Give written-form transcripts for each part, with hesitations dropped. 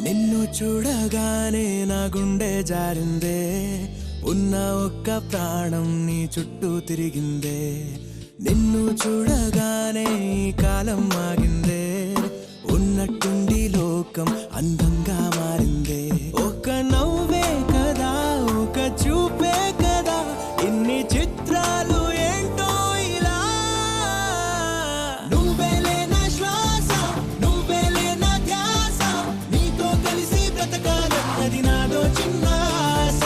నిన్ను చూడగానే నా గుండె జారిందే, ఉన్న ఒక్క ప్రాణం నీ చుట్టూ తిరిగిందే. నిన్ను చూడగానే ఈ కాలం ఆగిందే, ఉన్నట్టుండి లోకం అందంగా మారిందే. ఒక నవ్వే కదా, ఒక చూపే కదా, ఇన్ని చిత్రాలు ఏంటో ఇలా. నువ్వేలే నా శ్వాస, నువ్వేలే నా ధ్యాస, నీతో కలిసి బ్రతకాలన్నది నాదో చిన్న ఆశ.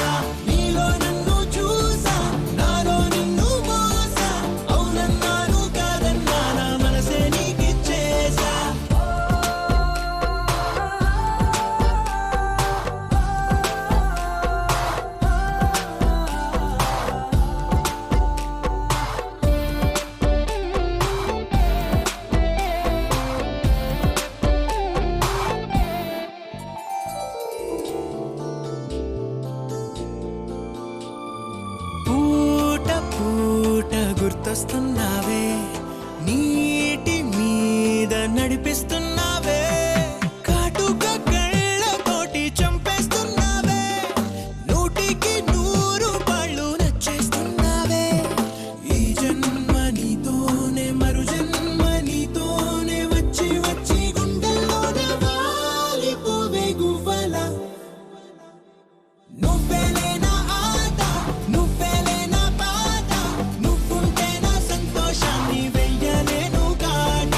నీలో నన్ను చూసా, నాలో నిన్ను మోసా, అవునన్నాను కాదన్నా నా మనసే నీకిచ్చేసా. పూట పూట గుర్తొస్తున్నావే, నీటి మీద నడిపిస్తున్నావే, కాటుక కళ్ళతోటి చంపేస్తున్నావే, నూటికి 100 పాళ్ళు నచ్చేస్తున్నావే. ఈ జన్మ నీతోనే, మరు జన్మ నీతోనే, వచ్చి వచ్చి గుండెల్లోన వాలిపోవే గువ్వలా. నువ్వేలే నా ఆట, నువ్వేలే నా పాట, నువ్వుంటే నా సంతోషాన్ని వెయ్యలేను కాట.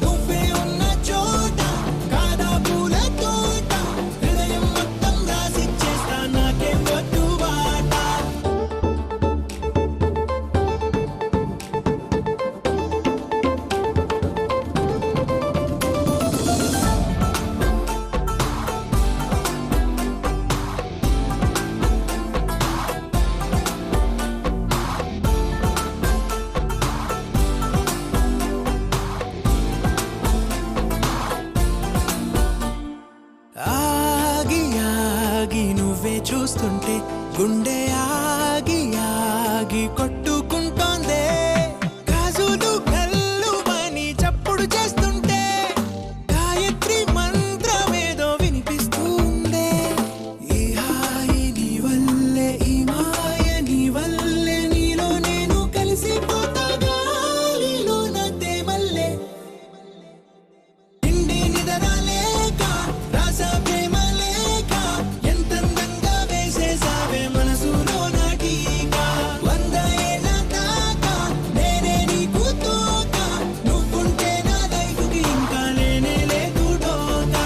నువ్వే ఉన్న చోట కాదా పూల తోట, హృదయం మొత్తం రాసిచ్చేస్తా నాకేం వద్దు బాట. ఆగి ఆగి నువ్వే చూస్తుంటే గుండె ఆగి ఆగి కొట్టుకుంటోందే, గాజులు కల్లుమని చప్పుడు చేస్తుంటే గాయత్రి మంత్రమేదో వినిపిస్తుందే. ఈ హాయి నీ వల్లే, ఈ మాయ నీ వల్లే, నీలో నేను కలిసిపోతా గాలిలో నా తేమల్లే. తిండి నిద్ర లేక, రాస ప్రేమ లేక, ఎంతందంగా వేసేసావే మనసులో నా టీకా. 100 ఏళ్ళ దాకా నేనే నీకు తోక, నువ్వుంటే నా లైఫ్కి ఇంకా లేనే లేదు డోకా.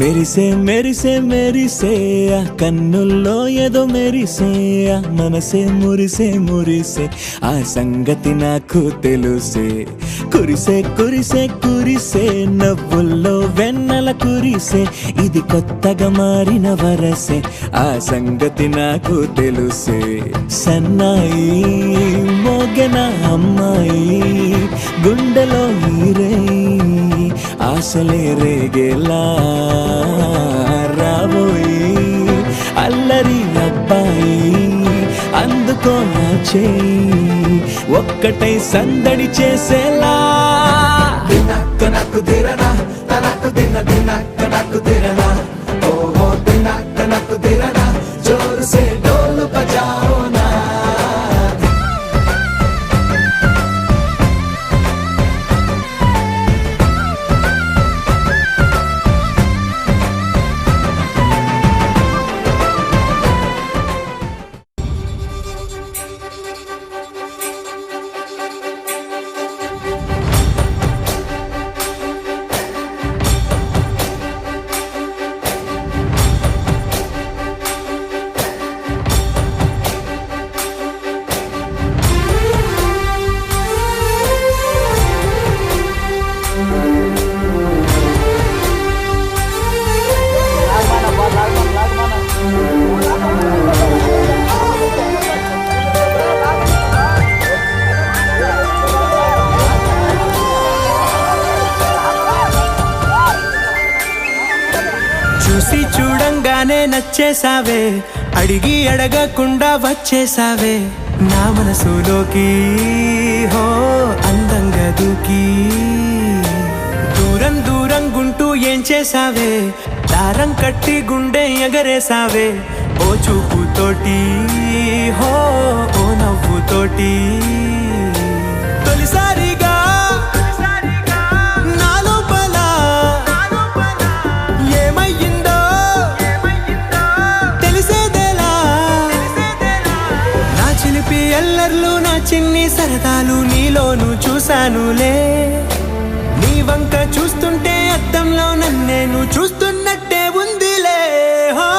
మెరిసే మెరిసే మెరిసే ఆ కన్నుల్లో ఏదో మెరిసే ఆ మనసే మురిసే మురిసే ఆ సంగతి నాకు తెలుసే కురిసే కురిసే కురిసే నవ్వుల్లో వెన్నెల కురిసే ఇది కొత్తగా మారిన వరసే ఆ సంగతి నాకు తెలుసే సన్నాయి మోగెన అమ్మాయి గుండెలో ఈరే ఆశలే రేగేలా రాబోయి అల్లరి అబ్బాయి అందుకో నా చేయి ఒక్కటై సందడి చేసేలా దినక్క నాకు దిరనా తనకు దిన దినక్క నాకు దిరనా ఓహో దినక్క నాకు దిరనా జోరు సే డోలు బజాओ నా చూసి చూడంగానే నచ్చేసావే అడిగి అడగకుండా వచ్చేసావే నా మనసులోకి హో అందంగా దూకి దూరం దూరం గుంటూ ఏం చేసావే దారం కట్టి గుండె ఎగరేసావే ఓ చూపుతోటి హో ఓ నవ్వుతోటి తొలిసారిగా ఎల్లర్లు నా చిన్ని సరదాలు నీలోను చూశానులే నీ వంక చూస్తుంటే అద్దంలో నన్నేను చూస్తున్నట్టే ఉందిలే హో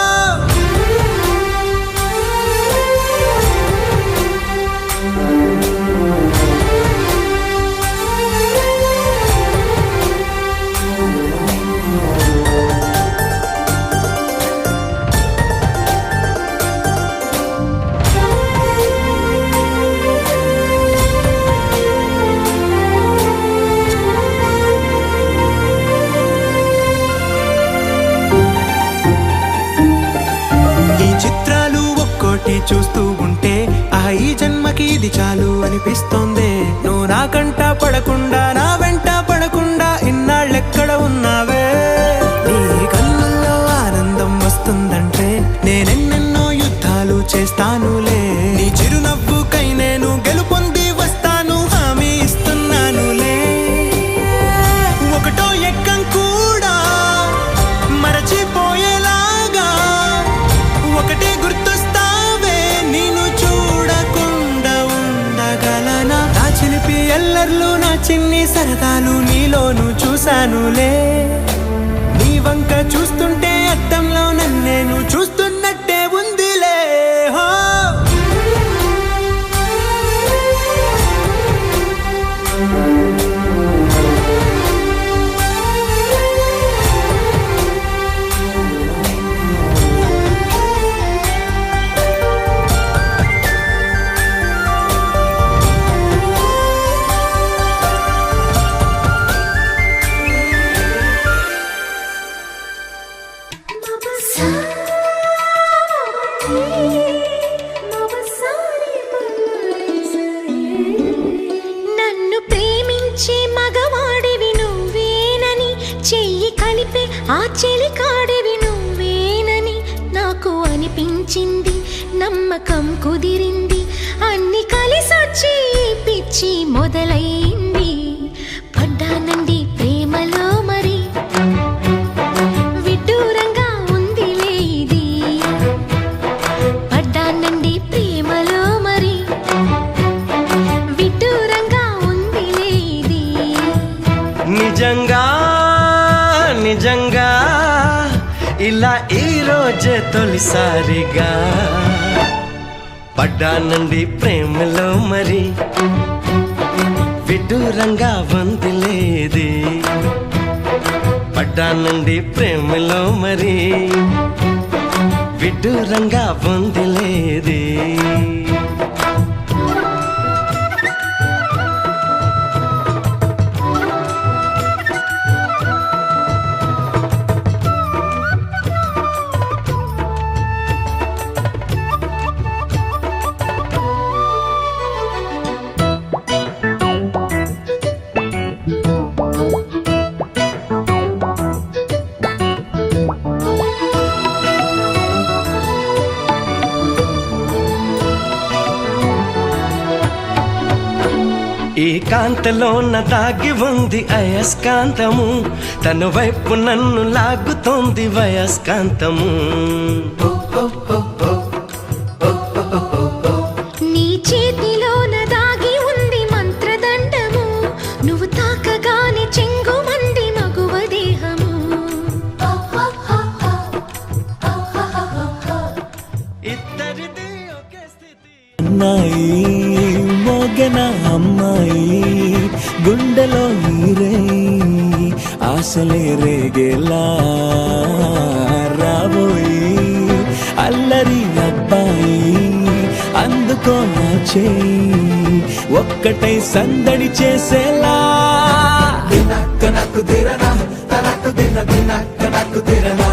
చూస్తూ ఉంటే ఈ జన్మకి ఇది చాలు అనిపిస్తోంది నువ్వు నా కంట పడకుండా నా వెంట పడకుండా ఇన్నాళ్ళెక్కడ ఉన్నావే నీ కళ్ళల్లో ఆనందం వస్తుందంటే నేనెన్నెన్నో యుద్ధాలు చేస్తానులే నీ చిరునవ్వుకై నేను గెలుపొంది వస్తాను హామీ ఇస్తున్నానులే ఒకటో ఎక్కం కూడా మరచిపోయేలాగా ఒకటే గుర్తు ఎల్లర్లు నా చిన్ని సరదాలు నీలోను చూశానులే నీ వంక చూస్తుంటే అద్దంలో నన్నేను చూస్తున్నట్టే ఉందిలే హో నన్ను ప్రేమించే మగవాడివి నువ్వేనని చెయ్యి కలిపే ఆ చెలికాడివి నువ్వేనని నాకు అనిపించింది నమ్మకం కుదిరింది అన్ని కలిసొచ్చి పిచ్చి మొదలైంది పడ్డానండి ప్రేమలో మరి విడ్డూరంగా ఉందిలే ఇది పడ్డానండి ప్రేమలో మరి విడ్డూరంగా ఉందిలే ఇది నిజంగా నిజంగా రోజే తొలిసారిగా పడ్డానండి ప్రేమలో మరి విడ్డూరంగా వందిలేది పడ్డానండి ప్రేమలో మరి విడ్డూరంగా వందిలేది ఈ కాంతలోన దాగి ఉంది అయస్కాంతము తన వైపు నన్ను లాగుతోంది వయస్కాంతము నీ చేతిలోన దాగి ఉంది మంత్రదండము నువ్వు తాకగానే చెంగుమంది మగువ దేహము ఇద్దరిది ఒకే స్థితి అన్నాయి మోగన అమ్మాయి గుండెలో నీరే ఆశలే రేగేలా రాబోయి అల్లరి అబ్బాయి అందుకో నా చేయి ఒక్కటై సందడి చేసేలా దినక్క నాకు దిరనా తనకు దిన దినక్క నాకు దిరనా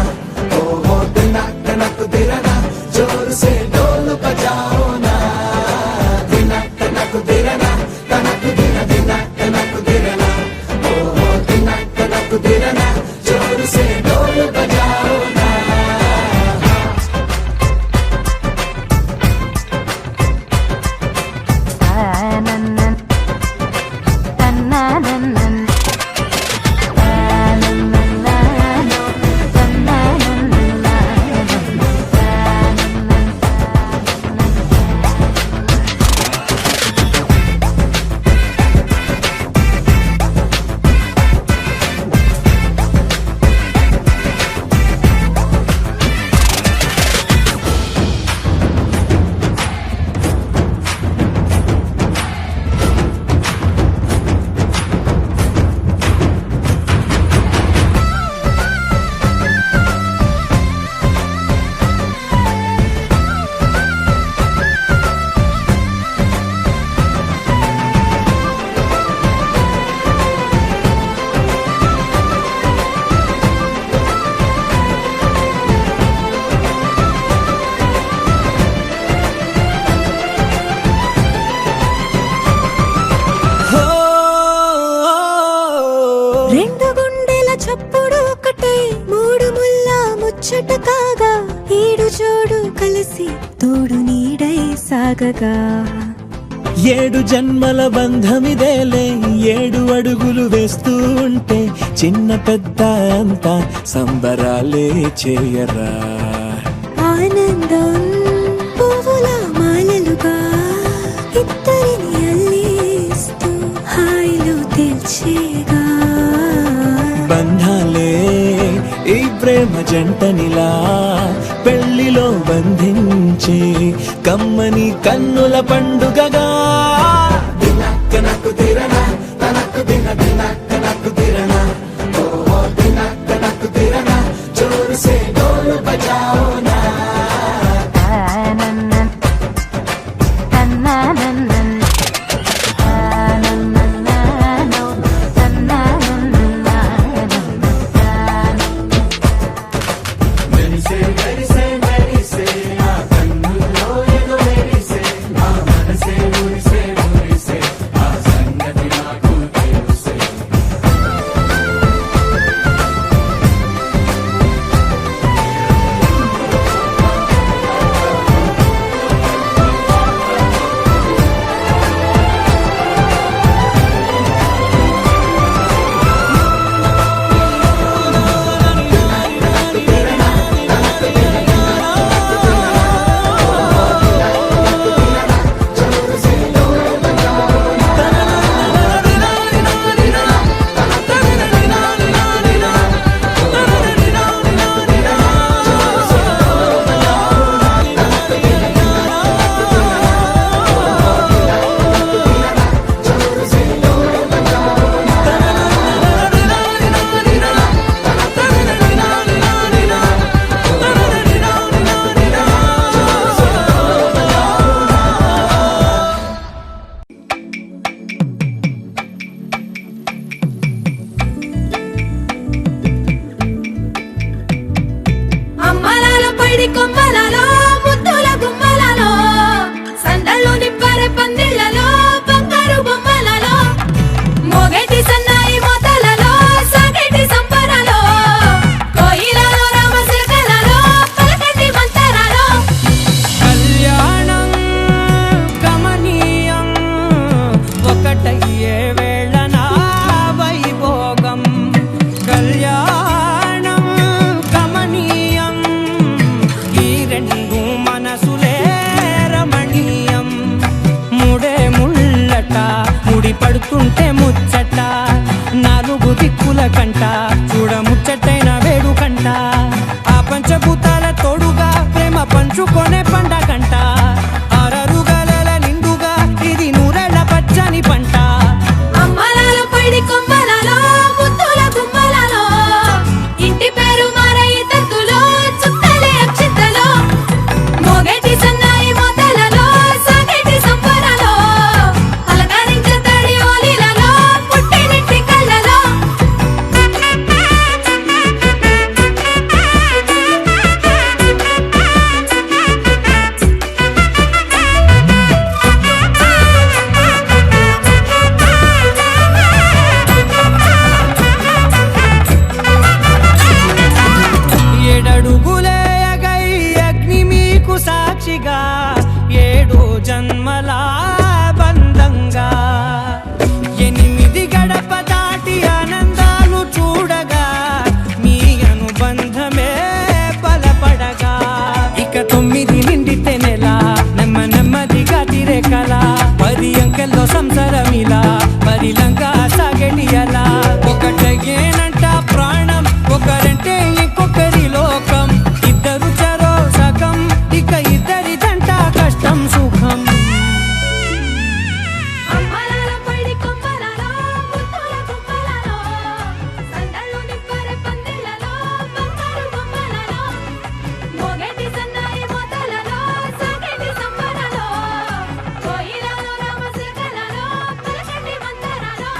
ఓహో దినక్క నాకు దిరనా జోరు సే డోలు బజాओ నా దినక్క నాకు దిరనా తనకు దిన దినక్క నాకు దిరనా ఓహో దినక్క నాకు దిరనా జోరు సే డోలు బజాओ నా రెండు గుండెల చప్పుడు ఒకటే మూడు ముల్ల ముచ్చట కాగా ఈడు జోడు కలిసి తోడు నీడై సాగగా ఏడు జన్మల బంధమిదేలే ఏడు అడుగులు వేస్తూ ఉంటే చిన్న పెద్ద అంతా సంబరాలే చేయరా ఆనందం పువ్వుల మాలలుగా ఇద్దరిని అల్లేస్తూ హాయిలో తెల్చేగా బంధాలే ఈ ప్రేమ జంటనిలా పెళ్లిలో బంధించి కమ్మని కన్నుల పండుగగా దినక్క నాకు దిరనా తనకు దిన దినక్క నాకు దిరనా ఓహో దినక్క నాకు దిరనా జోరు సే డోలు బజాओ నా మెరిసే మెరిసే మెరిసే ఆ కన్నుల్లో ఏదో మెరిసే ఆ మనసే మురిసే మురిసే ఆ సంగతి జంట చూడ ముచ్చటైన వేడుకంట ఆ పంచభూతాల తోడుగా ప్రేమ పంచుకొనే పండగంట ఆరరుగల నిండుగా ఇది నూరెళ్ళ పచ్చని పంట అమ్మలాలు పడి కొమ్మలలో ముద్దుల గుమ్మలలో ఇంటి పేరు మారయి తత్తులో చుక్కలే అక్షింతలో మోగేటి సన్నాయి మోతలలో సాగేటి సంబరాలో అలకరించే తడి ఓలిలలో పుట్టినింటి కళ్ళలో ఏడడుగులే ఎగై అగ్ని మీకు సాక్షిగా 7 జన్మల బంధంగా 8 గడప దాటి ఆనందాలు చూడగా మీ అనుబంధమే బలపడగా ఇక 9 నిండితే నెల నెమ్మదిగా తిరే కల 10 అంకెల్లో సంసారమిలా పరిలంగా సాగటి అలా ఒకటేనంట ప్రాణం ఒకరంటే ఇంకొకరి లోకం ఇద్దరు చరో సగం ఇక ఇద్దరి జంట కష్టం సుఖం అమ్మలాలు పడి కొమ్మలలో ముద్దుల గుమ్మలలో సందళ్ళు నిప్పరే పందిళ్ళలో బంగారు బొమ్మలలో మోగేటి సన్నాయి మోతలలో సాగేటి సంబరాలో కోయిలలో రామశిల్కలలో పలకటి మందరాలో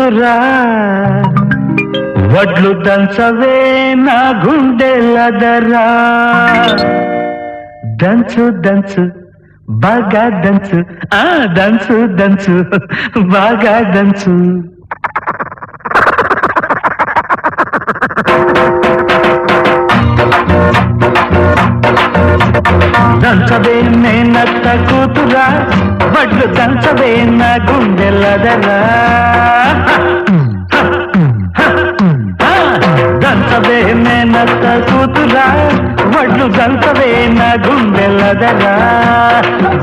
కూతురా వడ్లు దంచవే నా గుండెలదరా దంచు దంచు బాగా దంచు దంచు దంచు బాగా దంచు దంచవే మేనత్త కూతురా వడ్లు దంచవే నా గుండెలదరా దంచవే మేనత్త కూతురా వడ్లు దంచవే నా గుండెలదరా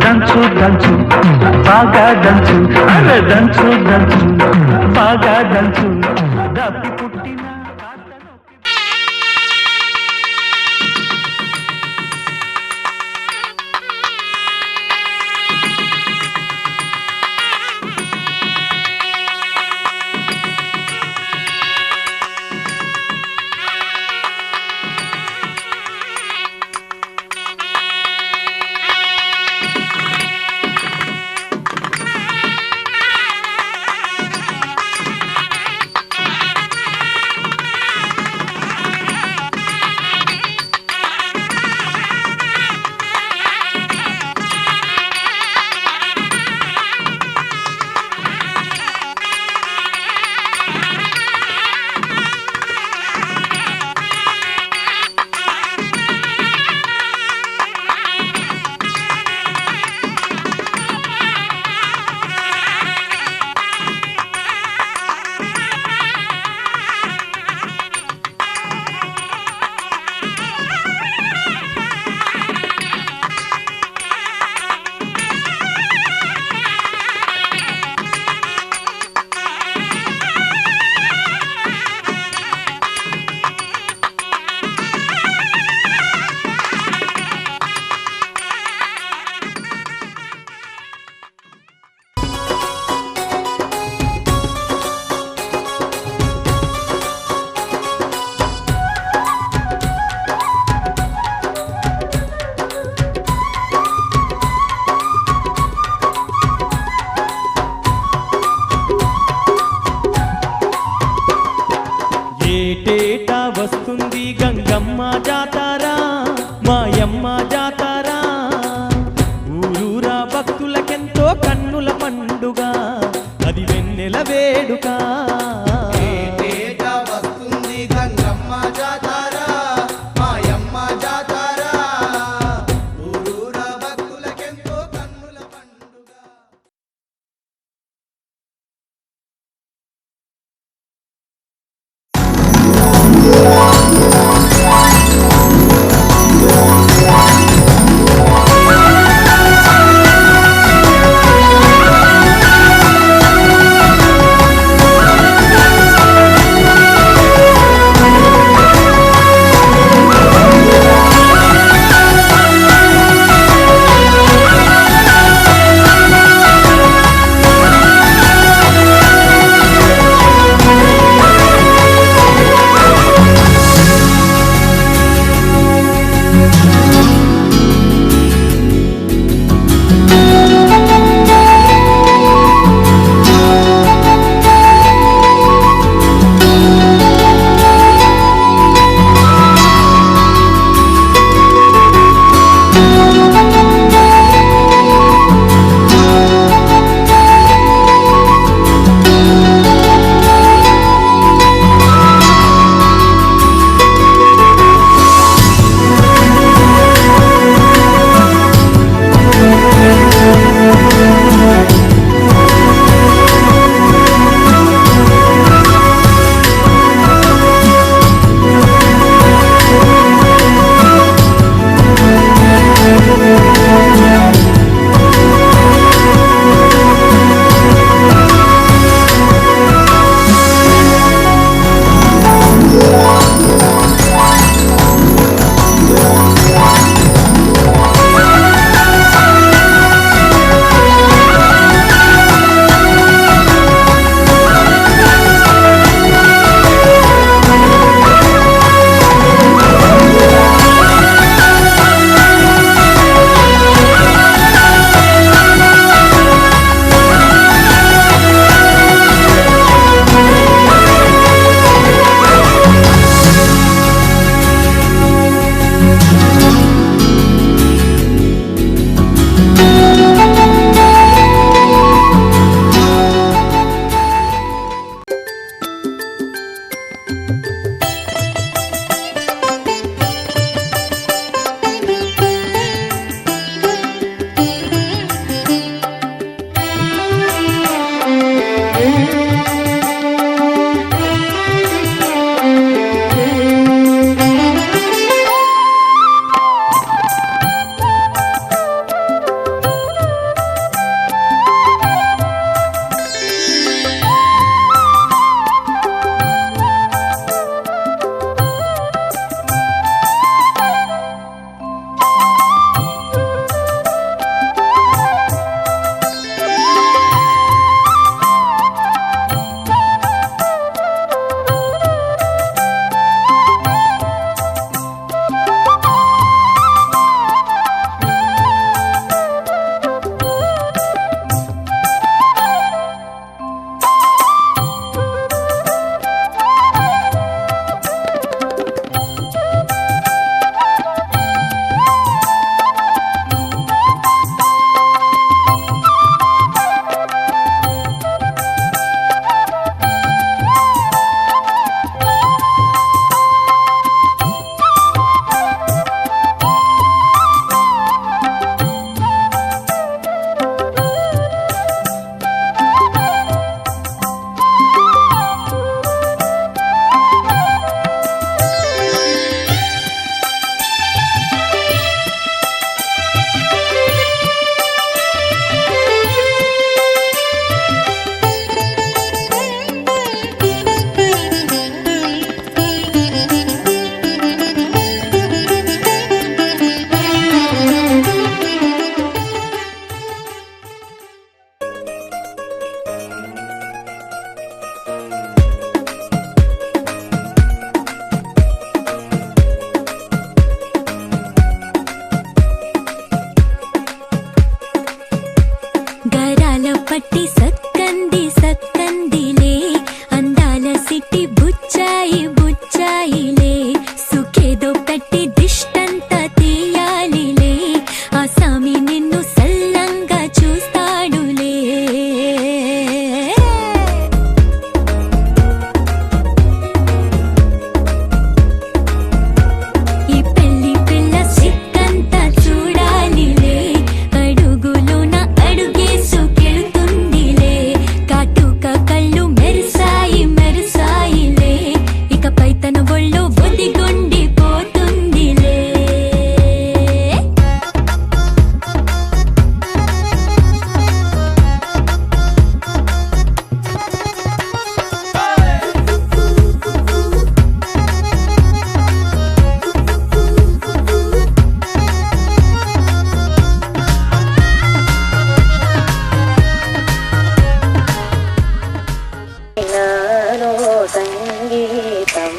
దంచు దంచు బాగా దంచు అరే దంచు దంచు బాగా దంచు దప్పి పుట్టిన ఏటేటా వస్తుంది గంగమ్మ జాతారా మాయమ్మ జాతారా ఊరూరా భక్తులకెంతో కన్నుల పండుగ అది వెన్నెల వేడుక వస్తుంది గంగమ్మ జాతర మాయమ్మ జాతర ఊరూరా భక్తులకెంతో కన్నుల పండుగ. మనసులో సంగీతం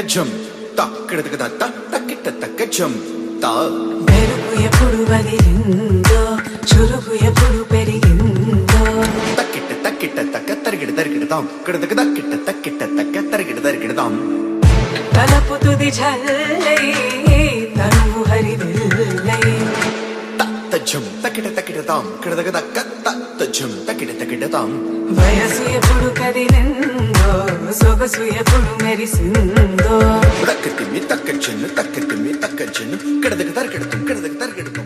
జం తక్కిడతక తక్కిట తక్క జం తా మెరుపు ఎప్పుడు వదిలిందో చురుకు ఎప్పుడు పెరిగిందో తక్కిట తక్క తరిగిడదాం కిడతక తక్కిట తక్క తరిగిడదాం తలపు తుది జల్లై తనువు హరివిల్లై తజ్జం తక్కిడదాం కిడతక తజ్జం తక్కిడదాం వయసు ఎప్పుడు కదిలిందో సొగసు ఎప్పుడు మెరిసిందో తక్కతిమ్మి తక్కజ్జను కిడతక తరిగిడదాం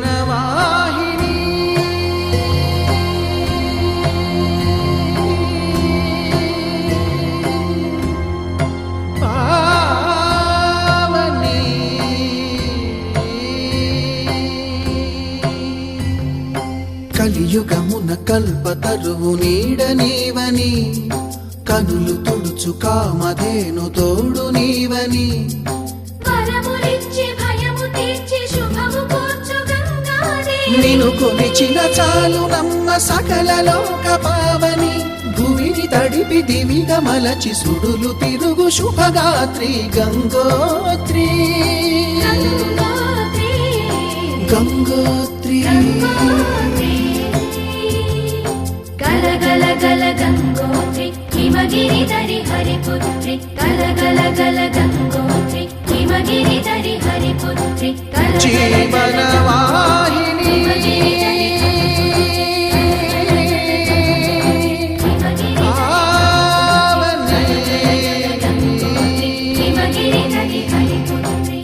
జీవనవాహిని కల్పతరువు నీడ నీవని కనులు తుడుచు కామధేను తోడు నీవని వరములిచ్చి భయము తీర్చి శుభము కూర్చు గంగాదేవి నిను కొలిచిన చాలు నమ్మ సకల లోక పావని భూమిని తడిపి దివిగా మలచి సుడులు తిరుగు శుభగాత్రి గంగోత్రి గంగోత్రి గల గల గల గంగోత్రి హిమగిరి ధరి హరిపుత్రి గల గల గల గంగోత్రి హిమగిరి ధరి హరిపుత్రి జీవనవాహిని హిమగిరి ధరి హరిపుత్రి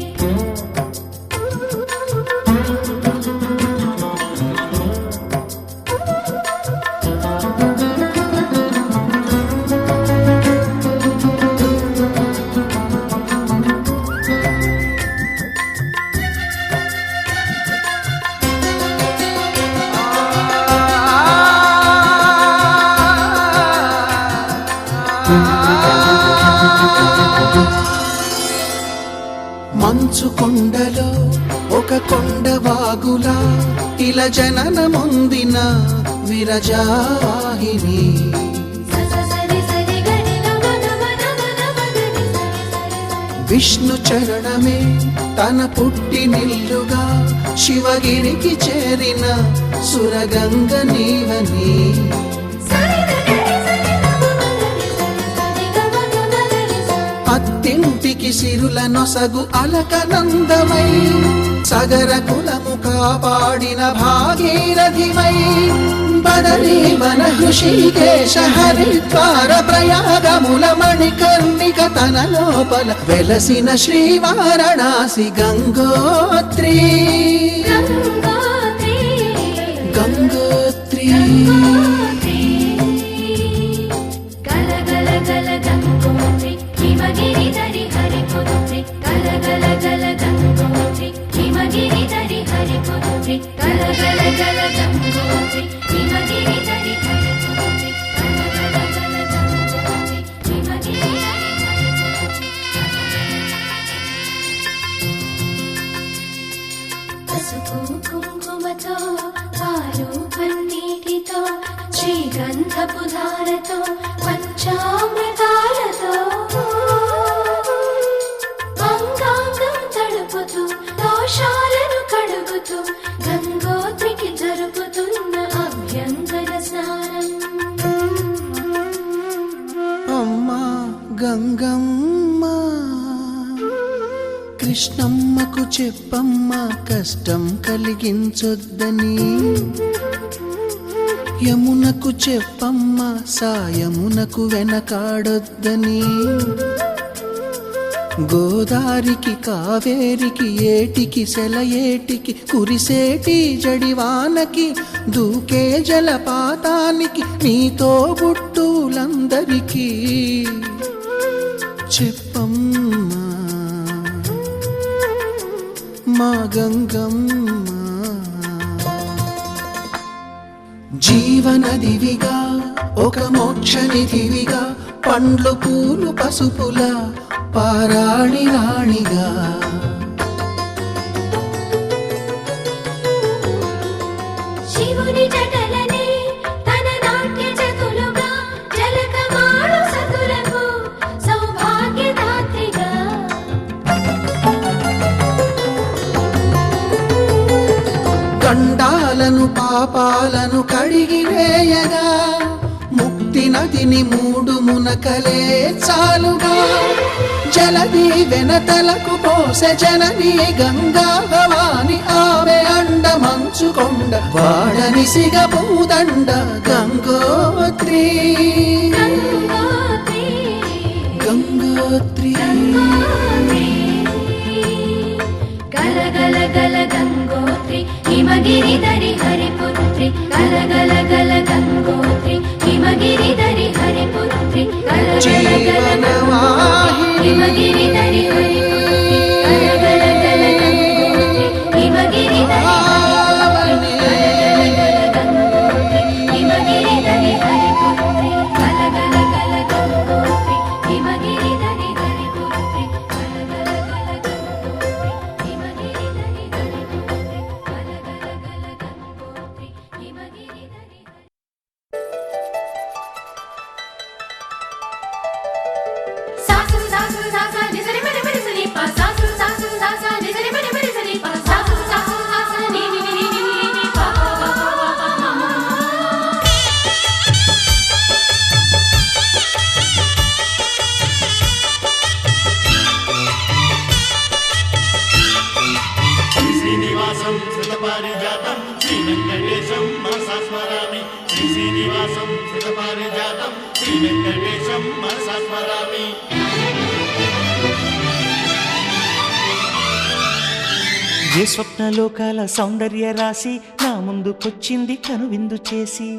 మంచు కొండలో ఒక కొండ వాగులా ఇలా జననముందిన విరజావాహిని విష్ణు చరణమే తన పుట్టినిల్లుగా శివగిరికి చేరిన సురగంగ నీవని అత్తింటికి సిరుల నొసగు అలకనందమై సగర కులము కాపాడిన భాగీరథిమై బదరీ వన హృషికేశ హరిద్వార ప్రయాగముల మణికర్ణిక తన లోపల వెలసిన శ్రీవారణాసి గంగోత్రి గంగోత్రి గల గల గల గంగోత్రి హిమగిరి ధరి హరిపుత్రి గల గల గల గంగోత్రి హిమగిరి ధరి హరిపుత్రి గల గల గల గంగోత్రి హిమగిరి ధరి హరిపుత్రి గల గల గల గంగోత్రి హిమగిరి ధరి హరిపుత్రి పసుపు కుంకుమతో పాలు పన్నీటితో శ్రీగంధపు ధారతో పంచామృతాలతో అంగాంగం తడుపుతూ దోషాలను కడుగుతూ గంగోత్రికి జరుపుతున్న అభ్యంగన స్నానం అమ్మా గంగమ్మ కృష్ణమ్మకు చెప్పమ్మ కష్టం కలిగించొద్దని యమునకు చెప్పమ్మ సాయమునకు వెనకాడొద్దని గోదారికి కావేరికి ఏటికి సెలయేటికి కురిసేటి జడివానకి దూకే జలపాతానికి నీతో బుట్టులందరికీ చెప్పమ్మా మా గంగమ్మ జీవనదివిగా ఒక మోక్షనిధివిగా పండ్లు పూలు పసుపుల పారాణి రాణిగా శివుని జటలనే తన నాట్య చతులుగా జలకమాడు సతులకు సౌభాగ్యదాత్రిగా గండాలను పాపాలను కడిగివేయగా ముక్తి నదిని మూడు మునకలే చాలుగా జలది వెనతలకు పోసె జనని గంగా భవాని ఆమె అండ మంచుకొండ వాడని సిగ పూదండ గంగోత్రి గంగోత్రి గల గల గల గంగోత్రి హిమగిరి ధరి హరిపుత్రి గల గల గల గంగోత్రి హిమగిరి ధరి హరిపుత్రి గల గల గల గంగోత్రి హిమగిరి ధరి హరిపుత్రి గల గల గల గంగోత్రి హిమగిరి ధరి హరిపుత్రి గల గల గల గంగోత్రి హిమగిరి శ్రీనివాసం శతపారిజాతం శ్రీ వెంకటేశం మనసా స్మరామి. ఏ స్వప్నలోకాల సౌందర్య రాశి నా ముందుకొచ్చింది కనువిందు చేసి,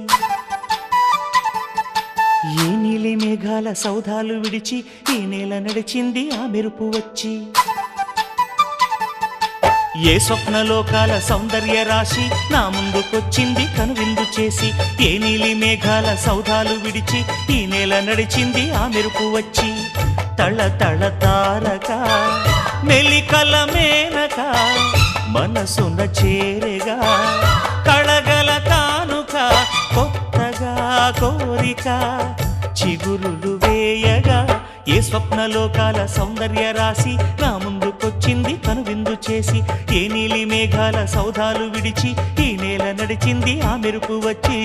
ఏ నీలి మేఘాల సౌధాలు విడిచి ఈ నేల నడిచింది ఆ మెరుపు వచ్చి. ఏ స్వప్నలోకాల సౌందర్య రాశి నా ముందుకొచ్చింది కనువిందు చేసి, ఏ నీలి మేఘాల సౌధాలు విడిచి ఈ నేల నడిచింది ఆ మెరుపు వచ్చి. తళ తళ తారక మెలికల మేనక మనసున చేరగా, కళగల కానుక కొత్తగా కోరిక చిగురులు వేయగా. ఏ స్వప్నలోకాల సౌందర్య రాశి నా ముందుకొచ్చింది కనువిందు చేసి, ఏ నీలి మేఘాల సౌధాలు విడిచి ఈ నేల నడిచింది ఆ మెరుపు వచ్చి.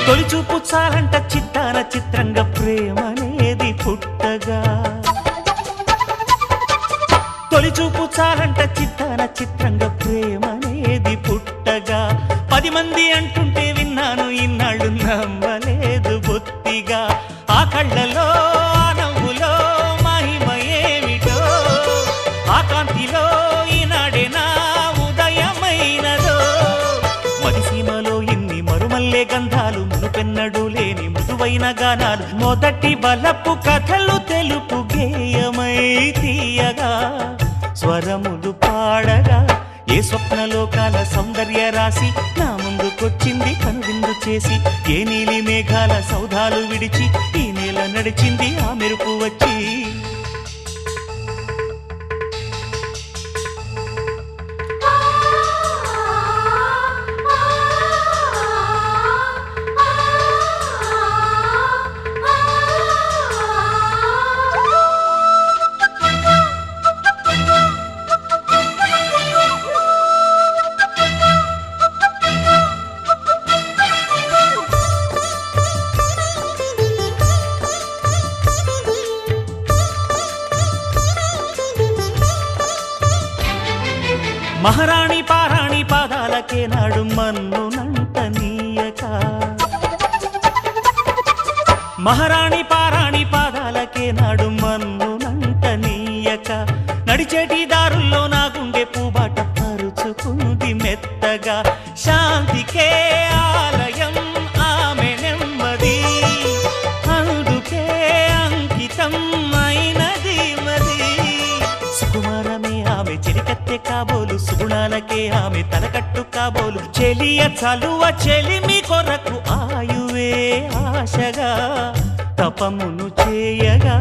తొలిచూపు చాలంట చిత్తాన చిత్రంగా ప్రేమనేది పుట్టగా, తొలిచూపు చాలంట చిత్తాన చిత్రంగా ప్రేమనేది పుట్టగా. 10 మంది అంటుంటే విన్నాను ఇన్నాళ్ళు నమ్మలేదు బొత్తిగా. ఆ కళ్ళలో ఆ నవ్వులో మహిమ ఏమిటో, ఆ కాంతిలో ఈనాడే నా ఉదయమైనదో. మదిసీమలో ఇన్ని మరుమల్లే గంధాలు, మునుపెన్నడు లేని మృదువైన గానాలు, మొదటి బలపు కథలు తెలుపు గేయమై తీయగా స్వరములు పాడగా. ఏ స్వప్నలోకాల సౌందర్య రాశి నా ముందుకొచ్చింది కనువిందు చేసి, ఏ నీలి మేఘాల సౌధాలు విడిచి ఈ నేల నడిచింది ఆ మెరుపు వచ్చి. మహారాణి పారాణి పాదాలకే నాడు మన్నునంట నీయక, మహారాణి పారాణి పాదాలకే నాడు మన్నునంట నీయక. నడిచేటి దారుల్లో నా గుండె పూబాట పరుచుకుంది మెత్తగా. శాంతికే ఆలయం ఆమె నెమ్మది, అందుకే అంకితం అయినది మది. సుకుమారమే ఆమె చెలికత్తె కాబోలు, సుగుణాలకే ఆమె తలకట్టు కాబోలు. చెలియ చలువ చెలిమి కొరకు ఆయువే ఆశగా తపమును చేయగా.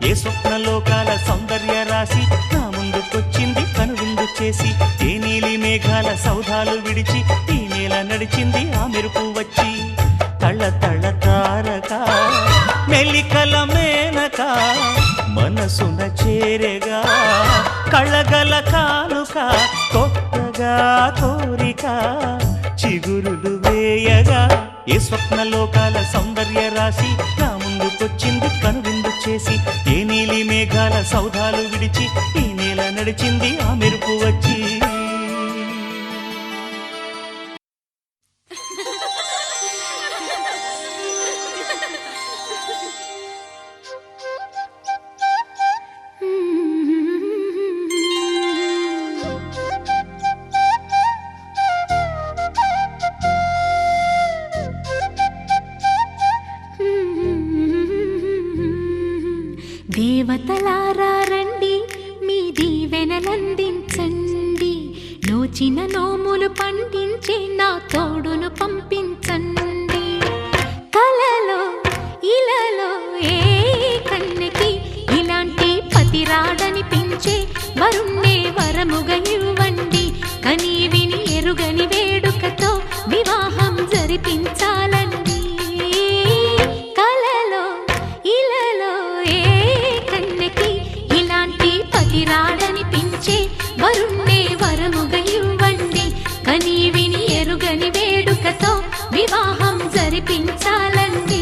ఏ స్వప్నలోకాల సౌందర్య రాశి నా ముందుకొచ్చింది కనువిందు చేసి, ఏ నీలి మేఘాల సౌధాలు విడిచి ఈ నేల నడిచింది ఆ మెరుపు వచ్చి. తళ తళ తారక మెలికల మేనక మనసున చేరగా, కళగల కానుక కొత్తగా కోరిక చిగురులు వేయగా. ఏ స్వప్నలోకాల సౌందర్య రాశి నా ముందుకొచ్చింది కనువిందు చేసి, ఏ నీలి మేఘాల సౌధాలు విడిచి ఈ నేల నడిచింది ఆ మెరుపు వచ్చి. దేవతలారా రండి, మీ దీవెనలందించండి. నోచిన నోములు పండించే నా తోడును పంపించండి. కలలో ఇలలో ఏ కన్నెకి ఇలాంటి పతిరాడనిపించే వరుణ్ణే వరముగా ఇవ్వండి. కని విని ఎరుగని వేడుకతో వివాహం జరిపించాలండి. పంపించే వరుణ్ణే వరముగ ఇవ్వండి. కని విని ఎరుగని వేడుకతో వివాహం జరిపించాలండి.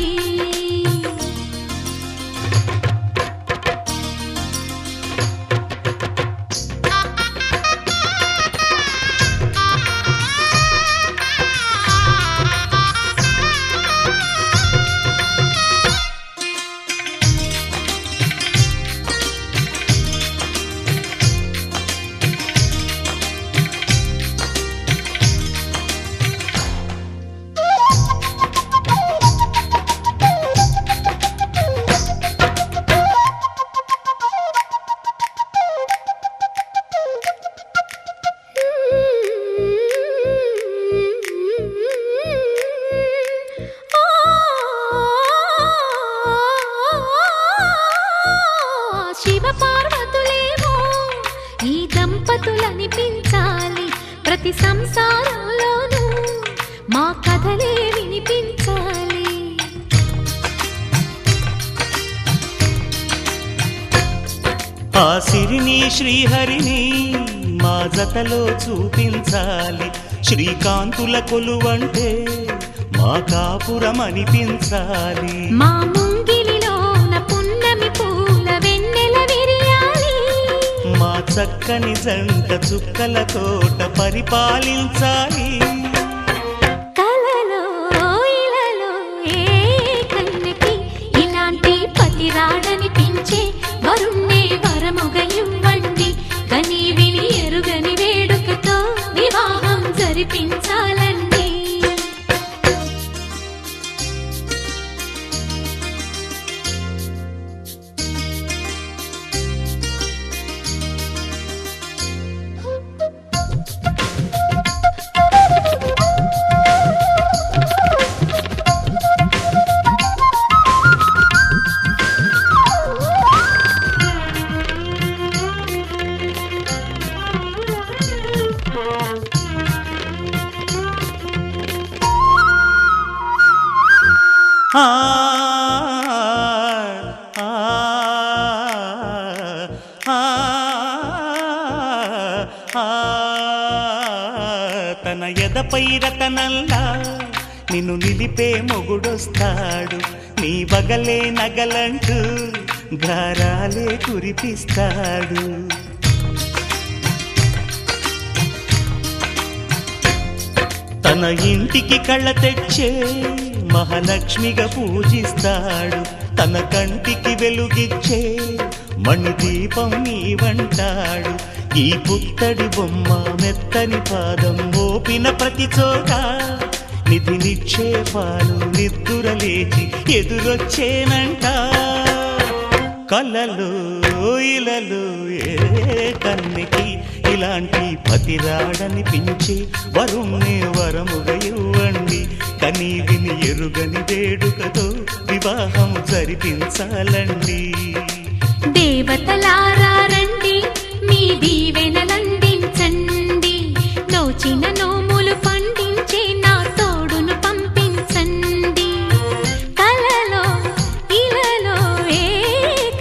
శివ పార్వతులేమో ఈ దంపతులనిపించాలి. ప్రతి సంసారంలోనూ మా కథలే వినిపించాలి. ఆ సిరిని శ్రీహరిని మా జతలో చూపించాలి. శ్రీకాంతుల కొలువంటే మా కాపురం అనిపించాలి. మా ముంగిలిలోన పున్నమి పూల వెన్నెల విరియాలి. మా చక్కని జంట చుక్కల తోట పరిపాలించాలి. కలలో ఇలలో ఏ కన్యకి ఇలాంటి పతి రాడనిపించే వరుణ్ణే వరముగ ఇవ్వండి. కని విని ఎరుగని వేడుకతో వివాహం జరిపించాలండి. ఆ ఆ ఆ తన ఎదపై రతనల్లా నిన్ను నిలిపే మొగుడొస్తాడు. నీ బగలే నగలంటూ గారాలే కురిపిస్తాడు. తన ఇంటికి కళ్ళ తెచ్చే మహాలక్ష్మిగా పూజిస్తాడు. తన కంటికి వెలుగిచ్చే మణిదీపం నీవంటాడు. ఈ పుత్తడి బొమ్మ మెత్తని పాదం మోపిన ప్రతి చోట నిధి నిక్షేపాలు నిద్దురలేచి ఎదురొచ్చేనంట. కలలో ఇలలో ఏ కన్నికి ఇలాంటి పతి రాడనిపించి వరుణ్ణే వరముగా ఇవ్వండి. కని విని ఎరుగని వేడుకతో వివాహం జరిపించాలండి. దేవతలారా రండి, మీ దీవెనలందించండి. నోచిన నోములు పండించే నా తోడును పంపించండి. కలలో ఇలలో ఏ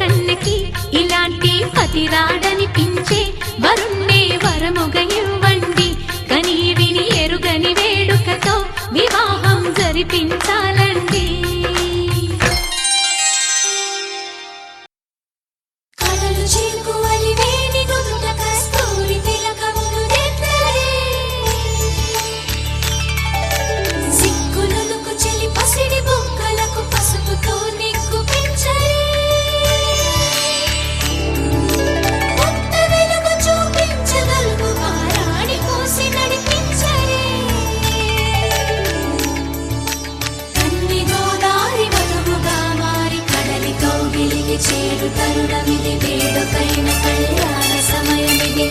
కన్యకి ఇలాంటి పతి రాడనిపించే వరుణ్ణే వరముగ ఇవ్వండి. కని విని ఎరుగని వేడుకతో వివాహం జరిపించాలండి. కడలు చేకువలి వేణి నుదుట కస్తూరి తిలకములు దిద్దలే. సిగ్గులొలుకు చెలి పసిడి బొక్కలకు పసుపుతో నిగ్గు పెంచలే. కొత్త వెలుగు చూపించగలుగు పారాణి పోసి నడిపించలే. కన్ని గోదారి వధువుగా మారి కడలి కౌగిలికి చేరు తరుణమిది. వేడుకైన కళ్యాణ సమయమిది.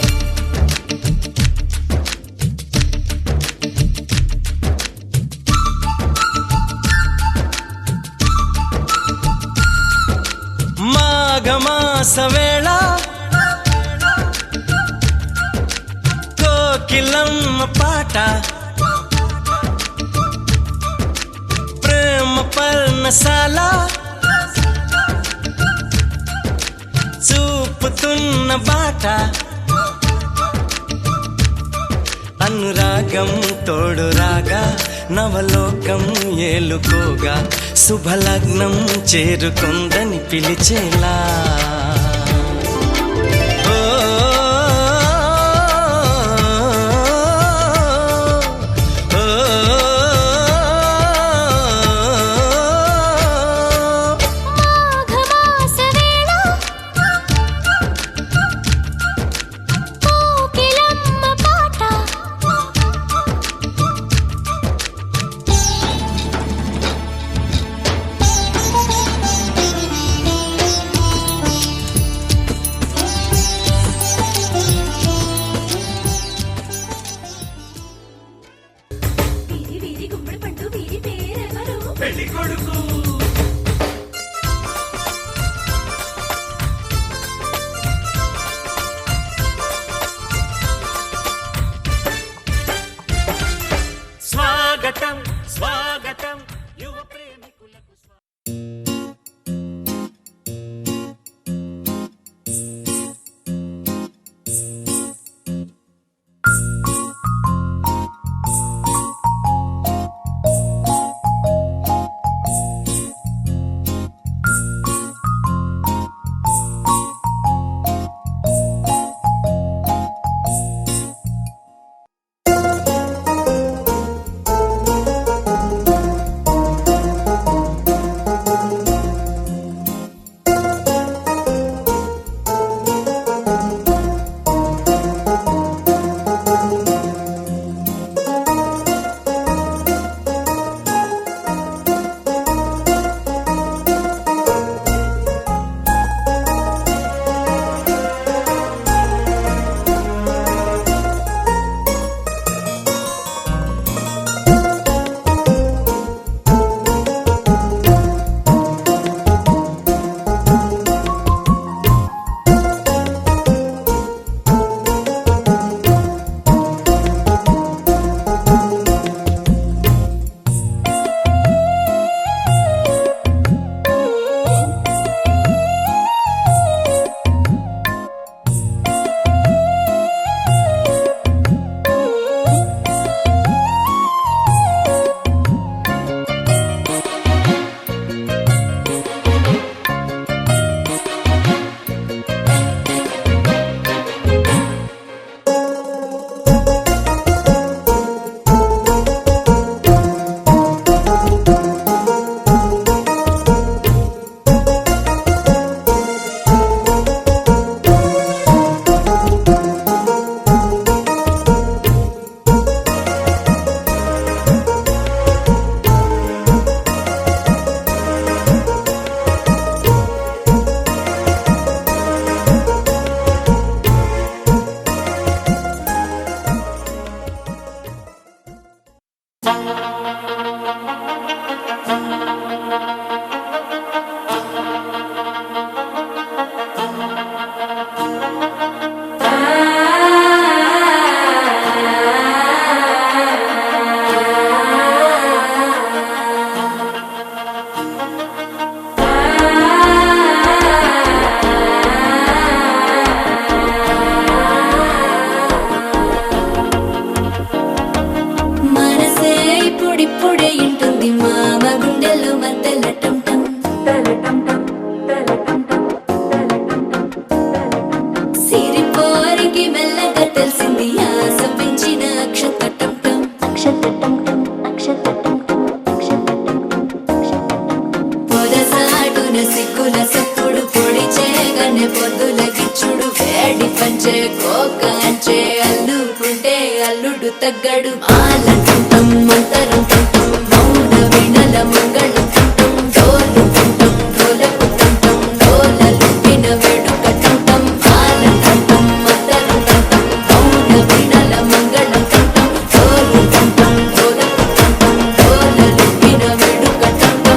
మాఘమాస వేళ కోకిలమ్మ పాట ప్రేమ పర్ణశాల చూపుతున్న బాట అనురాగం తోడు రాగా నవలోకం ఏలుకోగా శుభలగ్నం చేరుకుందని పిలిచేలా స్వాగతం స్వాగతం యువ ప్రేమికులకు అల్లుడు తగ్గడు ఆలంటుంటం మంతరంటుంటం మౌన వినల మంగళంటుంటం డోలుతుంటం డోలపుతుంటం డోలలుంపిన వేడుకటుంటం ఆలంటుంటం మంతరంటుంటం మౌన వినల మంగళంటుంటం డోలుతుంటం డోలపుతుంటం డోలలుంపిన వేడుకటుంటం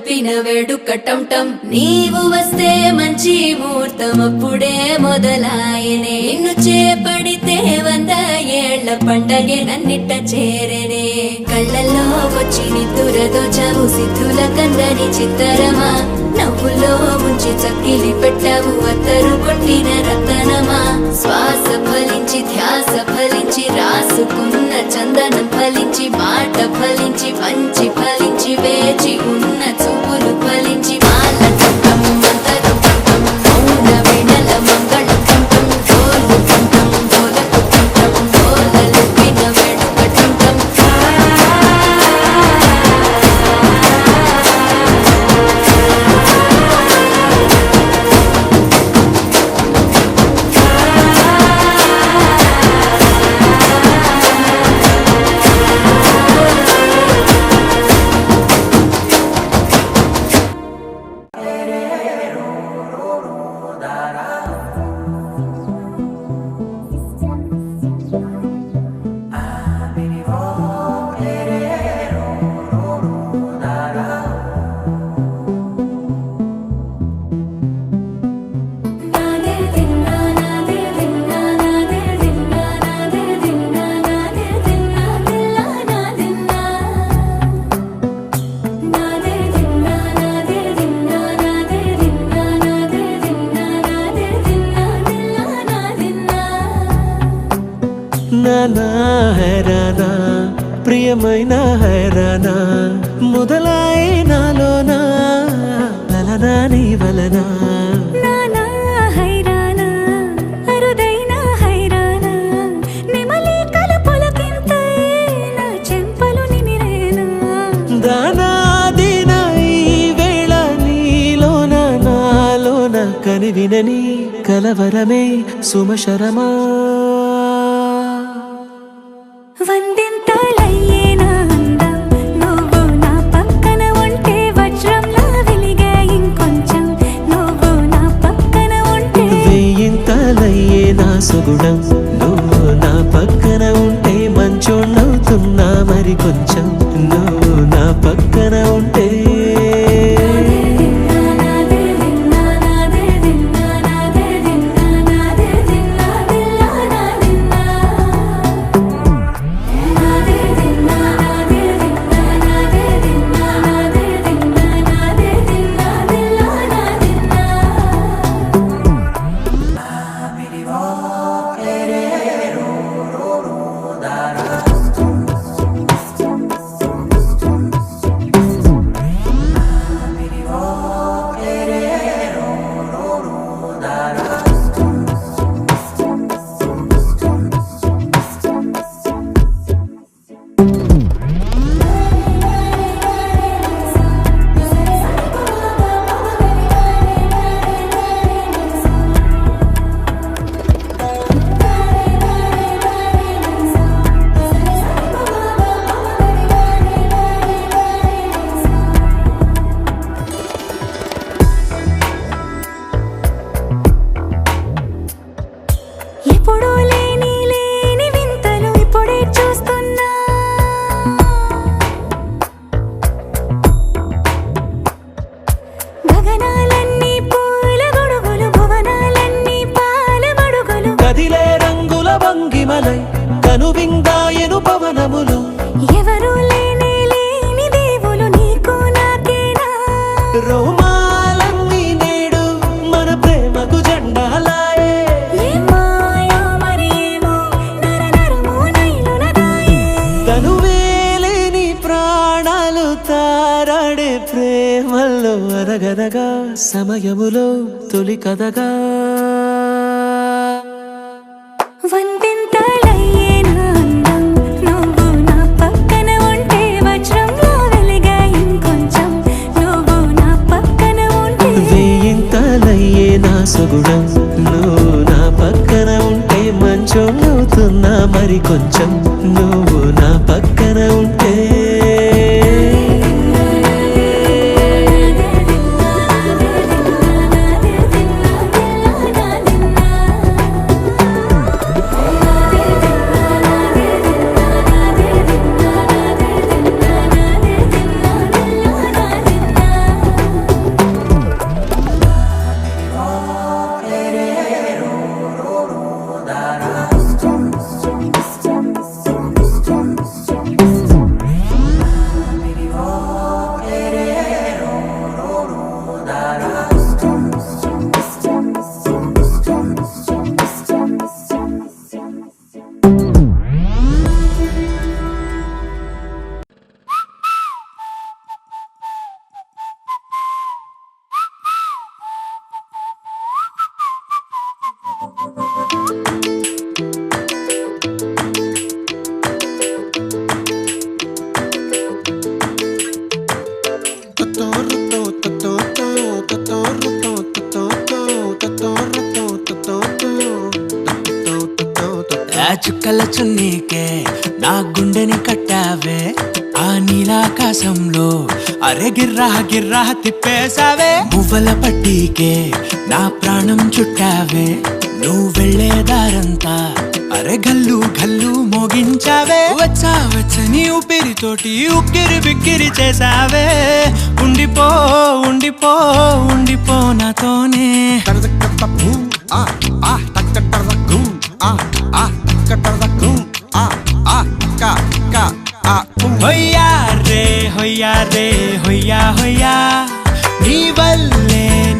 లూపిన వేడుక టం నీవు వస్తే మంచి ముహూర్తం అప్పుడే మొదలాయనే నిన్ను చేపడితే 100 ఏళ్ల పండగే నన్నిట్ట చేరనే కళ్ళల్లో వచ్చి నిద్దురదోచావు సిద్ధుల కందని చిత్తరమా నవ్వులో ముంచి చక్కిలి పెట్టావు అత్తరు కొట్టిన రతనమా శ్వాస ఫలించి ధ్యాస ఫలించి రాసుకున్న చందనం ఫలించి మాట ఫలించి మంచి ఫలించి వేచి ఉన్న చూపులు ఫలించి మాల కంఠం మంతరం కంఠం మౌన వీణల మంగళం కంఠం డోలు కంఠం డోలకు కంఠం డోలలు విన వేడుక కంఠం నానా హైరానా ప్రియమైన హైరానా మొదలాయి నాలోనా లలనా నీ వలనా నానా హైరానా అరుదైన హైరానా నెమలి కలుపులకింతై నా చెంపలు నిమిరేనా దానాదిన ఈ వేళ నీలోన నాలోన కనివినని కలవరమే సుమశరమా వందింతలయ్యేనా అందం నువ్వు నా పక్కన ఉంటే వజ్రంలా వెలిగే ఇంకొంచెం నువ్వు నా పక్కన ఉంటే వెయ్యింతలయ్యే నా సుగుణం నువ్వు నా పక్కన ఉంటే మంచోళ్ళవుతున్నా మరి కొంచెం నువ్వు నా పక్కన ఉంటే ఎప్పుడూ లేని వింతలు ఇప్పుడే చూస్తున్నా గగనాలన్నీ పూల గొడుగులు భువనాలన్నీ పాల మడుగులు కదిలే రంగుల భంగిమలై కనువిందాయను పవనములు ఎవరూ లేని దేవులు నీకు నాకేనా రోమాలన్నీ నేడు మన ప్రేమకు జెండాలాయే ఏమాయో మరి ఏమో నరనరమో నైలునదాయే తనువేలేని ప్రాణాలు తారాడే ప్రేమల్లో అరగరగా సమయములో తొలి కథగా వందింతలయ్యేనా అందం నువ్వు నా పక్కన ఉంటే వజ్రంలా వెలిగే ఇంకొంచెం నువ్వు నా పక్కన ఉంటే వెయ్యింతలయ్యే నా సుగుణం నువ్వు నా పక్కన ఉంటే మంచోళ్ళవుతున్నా మరి కొంచెం నువ్వు నా పక్కన ఉంటే ఆ చుక్కల చున్నీకే నా గుండెని కట్టావే ఆ నీలాకాశంలో అరే గిర్రా గిర్రా తిప్పేశావే మువ్వల పట్టీకే నా ప్రాణం చుట్టావే నువ్వు వెళ్ళే దారంతా అరే గల్లు గల్లు మోగించావే వచ్చా వచ్చని ఊపిరితోటి ఉక్కిరి బిక్కిరి చేసావే ఉండిపో ఉండిపో ఉండిపో నాతోనే హొయ్యా రే హొయ్యా రే హొయ్యా హొయ్యా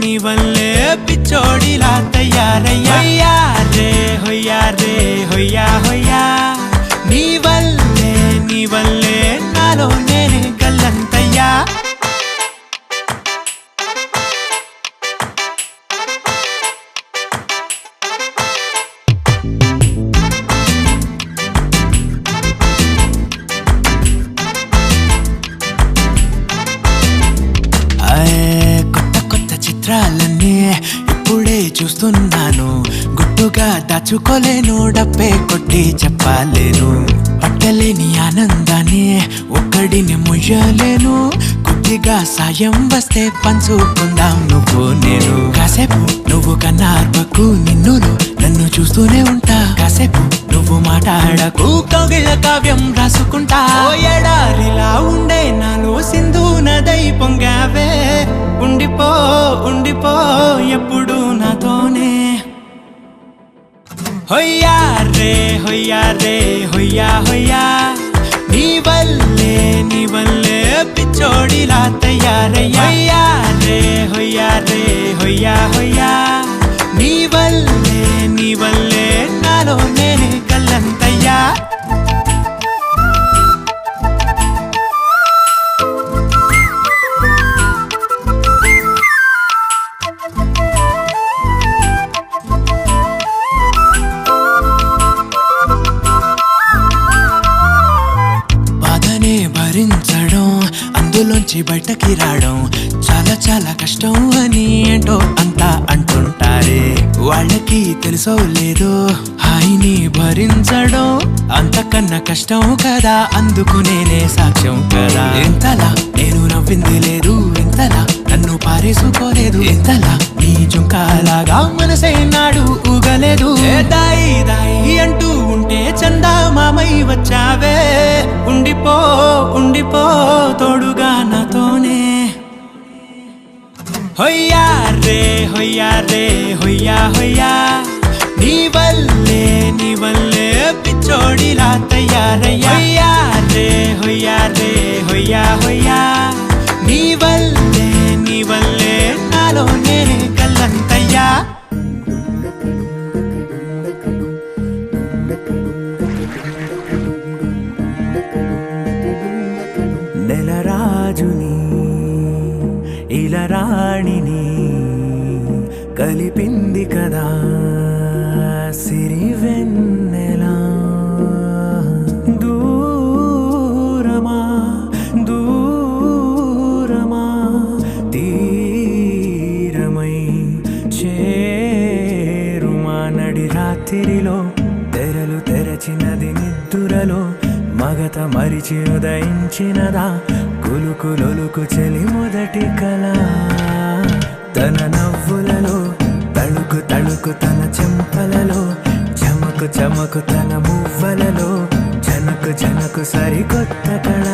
నీ వల్లే పిచ్చోడిలా తయారయ్యా హొయ్యా రే హొయ్యా హొయ్యా నీ వల్లే నాలో నేనే గల్లంతయ్యా చిత్రాలన్నీ ఇప్పుడే చూస్తున్నాను గుట్టుగా దాచుకోలేను డబ్బే కొట్టి చెప్పలేను పట్టలేని ఆనందాన్ని ఒక్కడిని ముయ్యలేను కొద్దిగా సాయం వస్తే పంచుకుందాం నువ్వు నేను కాసేపు నువ్వు కన్నార్పకు నిన్నులు నన్ను చూస్తూనే ఉంటా కాసేపు నువ్వు మాట్లాడకు కౌగిళ్ళ కావ్యం రాసుకుంటా ఎడారిలా ఉండే నాలో సింధు నదై పొంగావే ఉండిపో ఉండిపో ఎప్పుడు నాతోనే హొయ్యా రే హొయ్యా రే హొయ్యా హొయ్యా నీ వల్లే పిచ్చోడిలా తయారయ్యా హొయ్యా రే హొయ్యా హొయ్యా నీ వల్లే నాలో నేనే గల్లంతయ్యా భరించడం అందులోంచి బయటకి రావడం చాలా చాలా కష్టం అని ఏంటో అంతా అంటుంటారే వాళ్ళకి తెలుసో లేదో హాయిని భరించడం అంతకన్నా కష్టం కదా అందుకు నేనే సాక్ష్యం కదా ఎంతలా నేను నవ్వింది లేదు ఎంతలా నన్ను పారేసుకోలేదు ఎంతలా నీ జుంకాలాగా మనసే నాడు ఊగలేదు దాయి దాయి అంటూ ఉంటే చందా మామై వచ్చావే ఉండిపో ఉండిపో తోడుగా నాతోనే హొయ్యా రే హొయ్యా రే హొయ్యా హొయ్యా నీ వల్లే పిచ్చోడిలా తయారయ్యా హొయ్యా రే హొయ్యా హొయ్యా నీ వల్లే నాలో నేనే గల్లంతయ్యా నెలరాజుని ఇలా రాణిని కలిపింది కదా సిరి వెన్నెలా దూరమా దూరమా తీరమై చేరుమా నడి రాత్రిలో తెరలు తెరచినది నిద్దురలో మగత మరిచి ఉదయించినదా కులుకులొలుకు చెలి మొదటి కళ తన నవ్వులలో తళుకు తళుకు తన చెంపలలో చమకు చమకు తన మువ్వలలో జనకు జనకు సరికొత్త కళ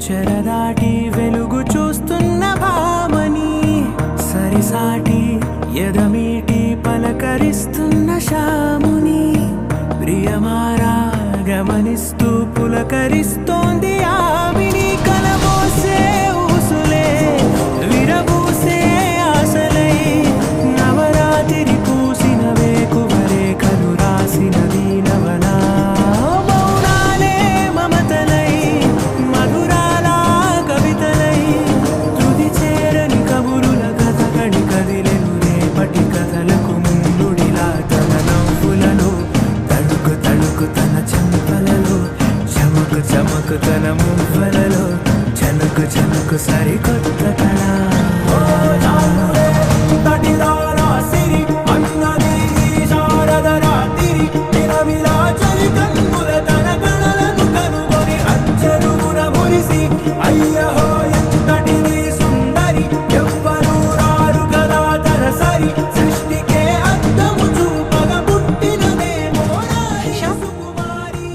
చెరదాటి వెలుగు చూస్తున్న భామని సరిసాటి ఎదమీటి అలరిస్తున్న శాముని ప్రియమారా గమనిస్తూ పులకరిస్తోంది ఆవిని కలబోసే ఊసులే విరబూసే ఆశలై నవరాత్రి పూసిన వేకువరే కలు రాసిన దీనవనా మౌనాలే మమతలై మధురాల కవితలై తుది చేరని కబురుల కథ కడి కదిలెను రేపటి కథలకు ముందుడిలా తన నవ్వులలో తడుకు తడుకు తన చెంపలలో చమకు చమకు తన మువ్వలలో చనుకు చనుకు సరికొత్త కళ అయ్యహో ఎంతటిది సుందరి ఎవ్వరూ రారు కదా తరసరి సృష్టికే అద్దము చూపగ పుట్టినదేమో నారి సుకుమారి.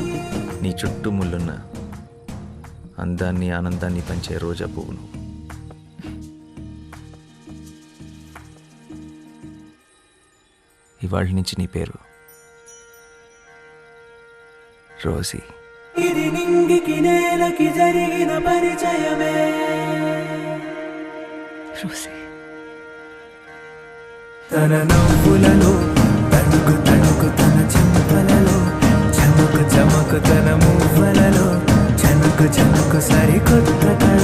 నీ చుట్టూ ముళ్ళున్న అందాన్ని ఆనందాన్ని పంచే రోజా పువ్వును ఇవాళ నుంచి నీ పేరు రోజీ. ఇది నింగికి నేలకి జరిగిన పరిచయమే తన నవ్వులలో తణుకు తణుకు తన చెంపలలో చమకు చమకు తన మువ్వలలో చనుకు చనుకు సరికొత్త కళ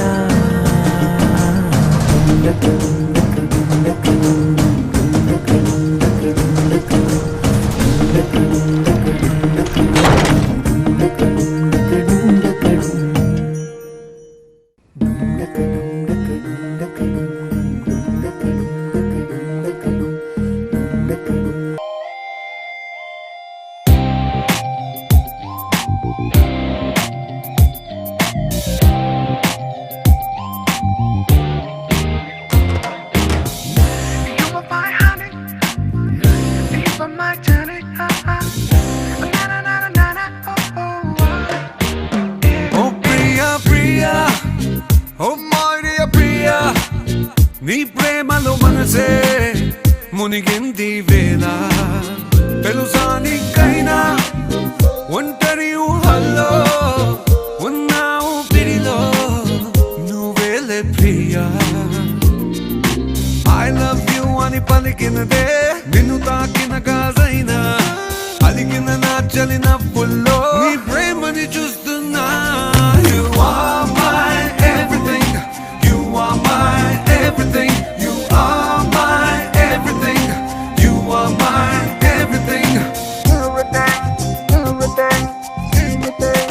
నీ ప్రేమలో మనసే మునిగింది వేళ తెలుసా నీకైనా ఒంటరి ఊహల్లో ఉన్నావు పిడిలో నువ్వేలే ప్రియా ఐ లవ్ యూ అని పలికినదే నిన్ను తాకిన గాజైనా అలిగిన నా చలి నవ్వుల్లో నీ ప్రేమని చూస్తున్నా. You are my everything, you are my everything, you are my everything, you are my everything, everything, everything, everything.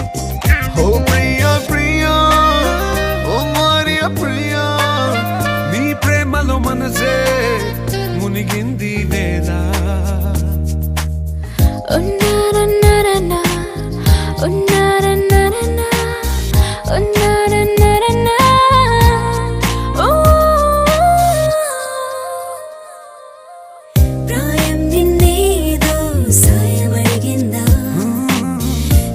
Oh Priya, Priya, oh Maria Priya, నీ ప్రేమలో మనసే మునిగింది వేళ. ప్రాయం నిన్నేదో సాయమడిగిందా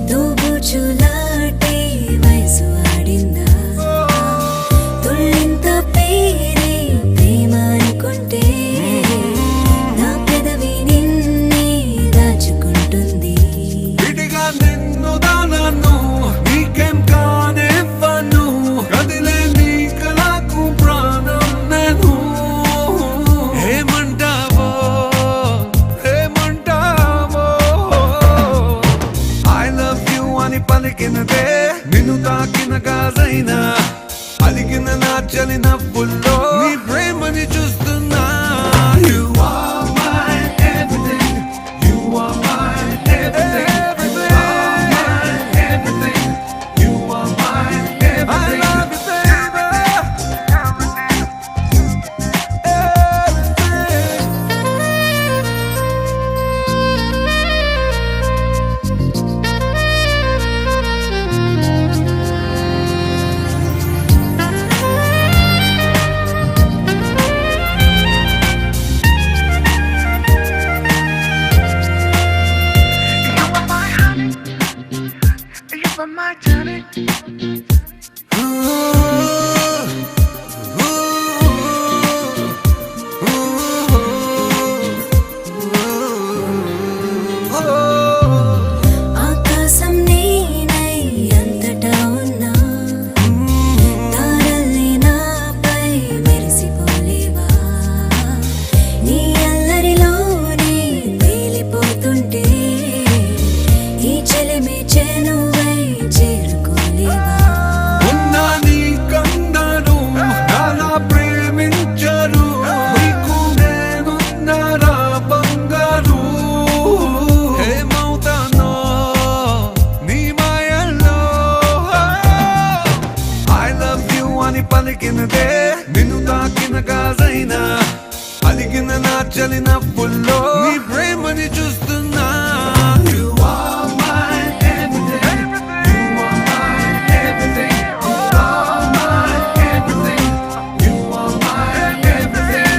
దూబుచులాటే వయసు ఆడిందా తుళ్ళింత పేరే ప్రేమ అనుకుంటే నా పెదవి నిన్నే దాచుకుంటుంది విడిగా నిన్ను దానా చలి నవ్వుల్లో నీ ప్రేమని చూస్తున్నా You are my everything. You are my everything. You are my everything. You are my everything.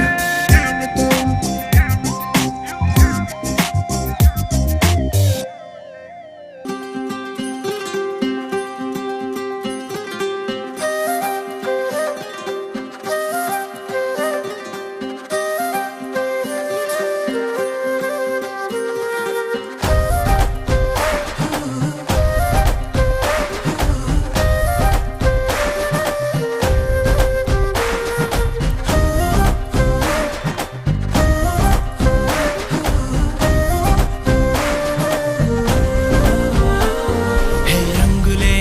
హే రంగులే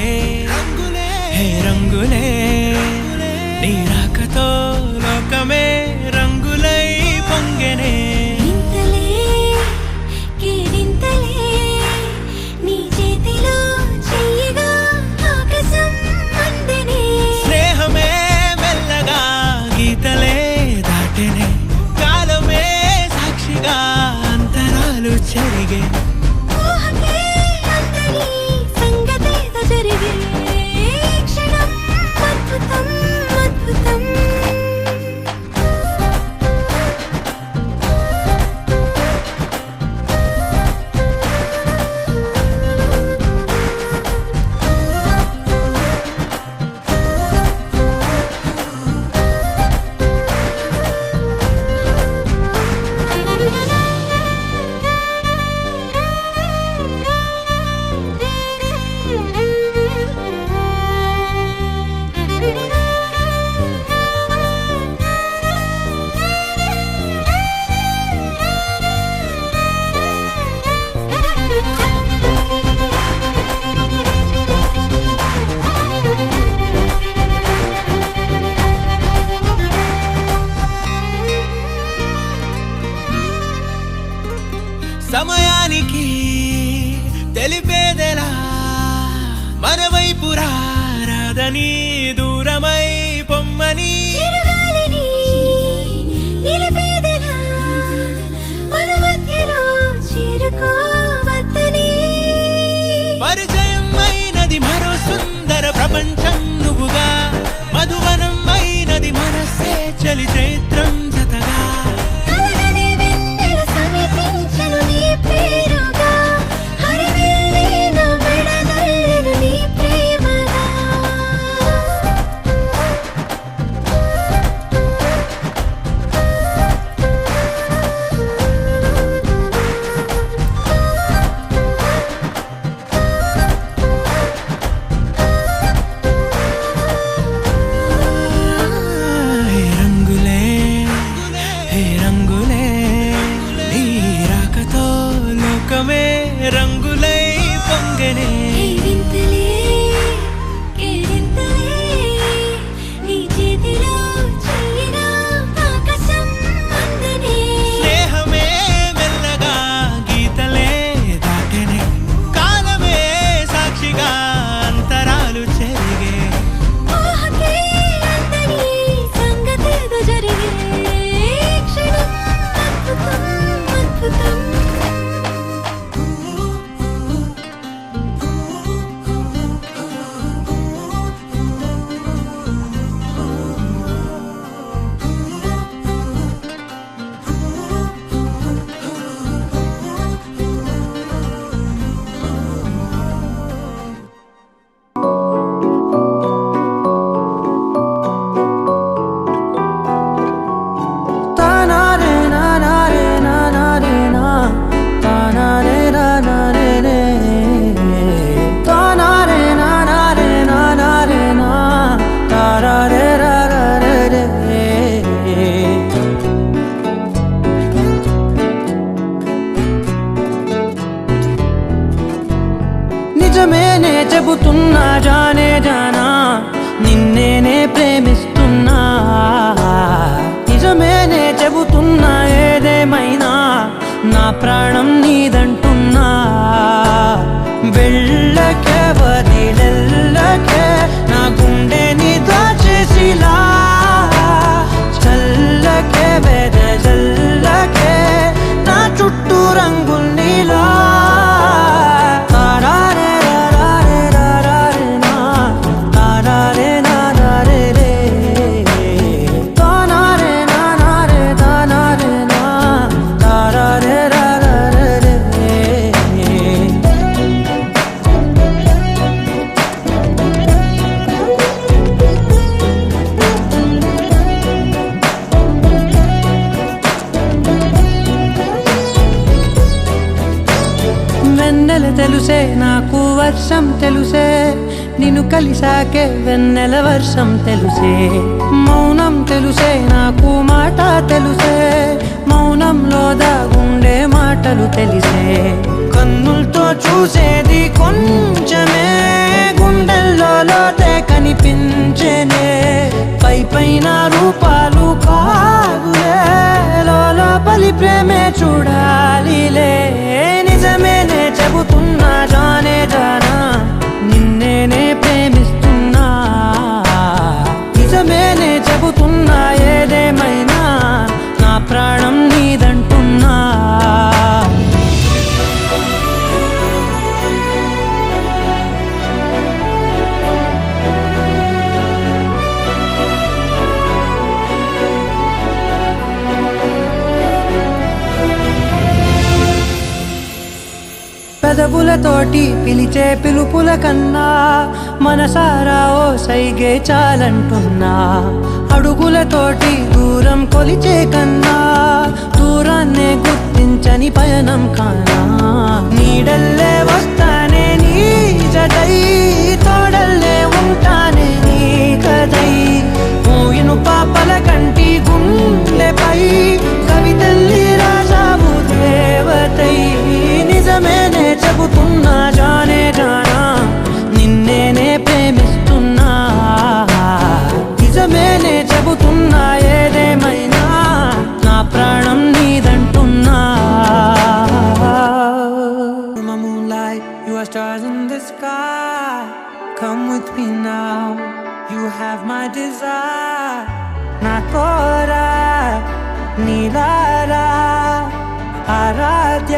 హే రంగులే నీ రాకతో లోకమే రంగులై పొంగెనే ఇంతలే కేరింతలే నీ చేతిలో చెయ్యగా ఆకాశం అందనే స్నేహమే మెల్లగా గీతలే దాటెనే కాలమే సాక్షిగా అంతరాలు చెరిగే ఊహకే అందని సంగతేదో జరిగే ఈ క్షణం అద్భుతం అద్భుతం సమయానికి తెలిపేదెలా మన వైపు రాదని దూరమై పొమ్మని చిరుగాలిని నిలిపేదెలా మన మధ్యలో చేరుకోవద్దని పరిచయం అయినది మరో సుందర ప్రపంచం నువ్వుగా మధువనం అయినది మనసే చలి చైత్రం జతగా కలగని వెన్నెల సమీపించను నీ పేరుగా హరివెల్లి నా మెడదల్లెను నీ ప్రేమగా హే రంగులే హే రంగులే నీ రాకతో లోకమే రంగులై పొంగెనే కేరింతలే కేరింతలే నీ చేతిలో చెయ్యగా ఆకాశం అందనే స్నేహమే మెల్లగా గీతలే దాటెనే కాలమే సాక్షిగా అంతరాలు చెరిగే ఊహకే అందని సంగతేదో జరిగే ఈ క్షణం అద్భుతం అద్భుతం నిజమేనే చెబుతున్నా జానే జానా నిన్నేనే ప్రేమిస్తున్నా నిజమేనే చెబుతున్నా ఏదేమైనా నా ప్రాణం నీదంటున్నా వెళ్ళకే వదిలెల్లకే నా గుండెని దాచేసిలా చల్లకే వెదజల్లకే తెలుసే నాకు వర్షం తెలుసే నిన్ను కలిసాకే వెన్నెల వర్షం తెలుసే మౌనం తెలుసే నాకు మాట తెలుసే మౌనంలో దాగుండే మాటలు తెలిసే కన్నులతో చూసేది కొంచెమే గుండెల్లో లోతే కనిపించేనే పై పైన రూపాలు కాదులే లోపలి ప్రేమే చూడాలిలే నిజమేనే చెబుతున్నా జానే జానా నిన్నేనే ప్రేమిస్తున్నా నిజమేనే చెబుతున్నా ఏదేమైనా నా ప్రాణం నీదంటున్నా పెదవులతోటి పిలిచే పిలుపుల కన్నా మనసారా ఓ సైగే చాలంటున్నా అడుగులతోటి దూరం కొలిచే కన్నా దూరాన్నే గుర్తించని పయనం కానా నీడల్లే వస్తానే నీ జతై తోడల్లే ఉంటానే నీ కదై పోయిను పాపల కంటి గుండెపై కవితల్లి రాజావు దేవతై నిజమేనే చెబుతున్నా జానే జానా నిన్నేనే ప్రేమిస్తున్నా నిజమేనే చెబుతున్నా ఏదేమైనా నా ప్రాణం నీదంటున్నా My moonlight, you are stars in the sky. Come with me now, you have my desire. Na kora nilara ఆరాధ్య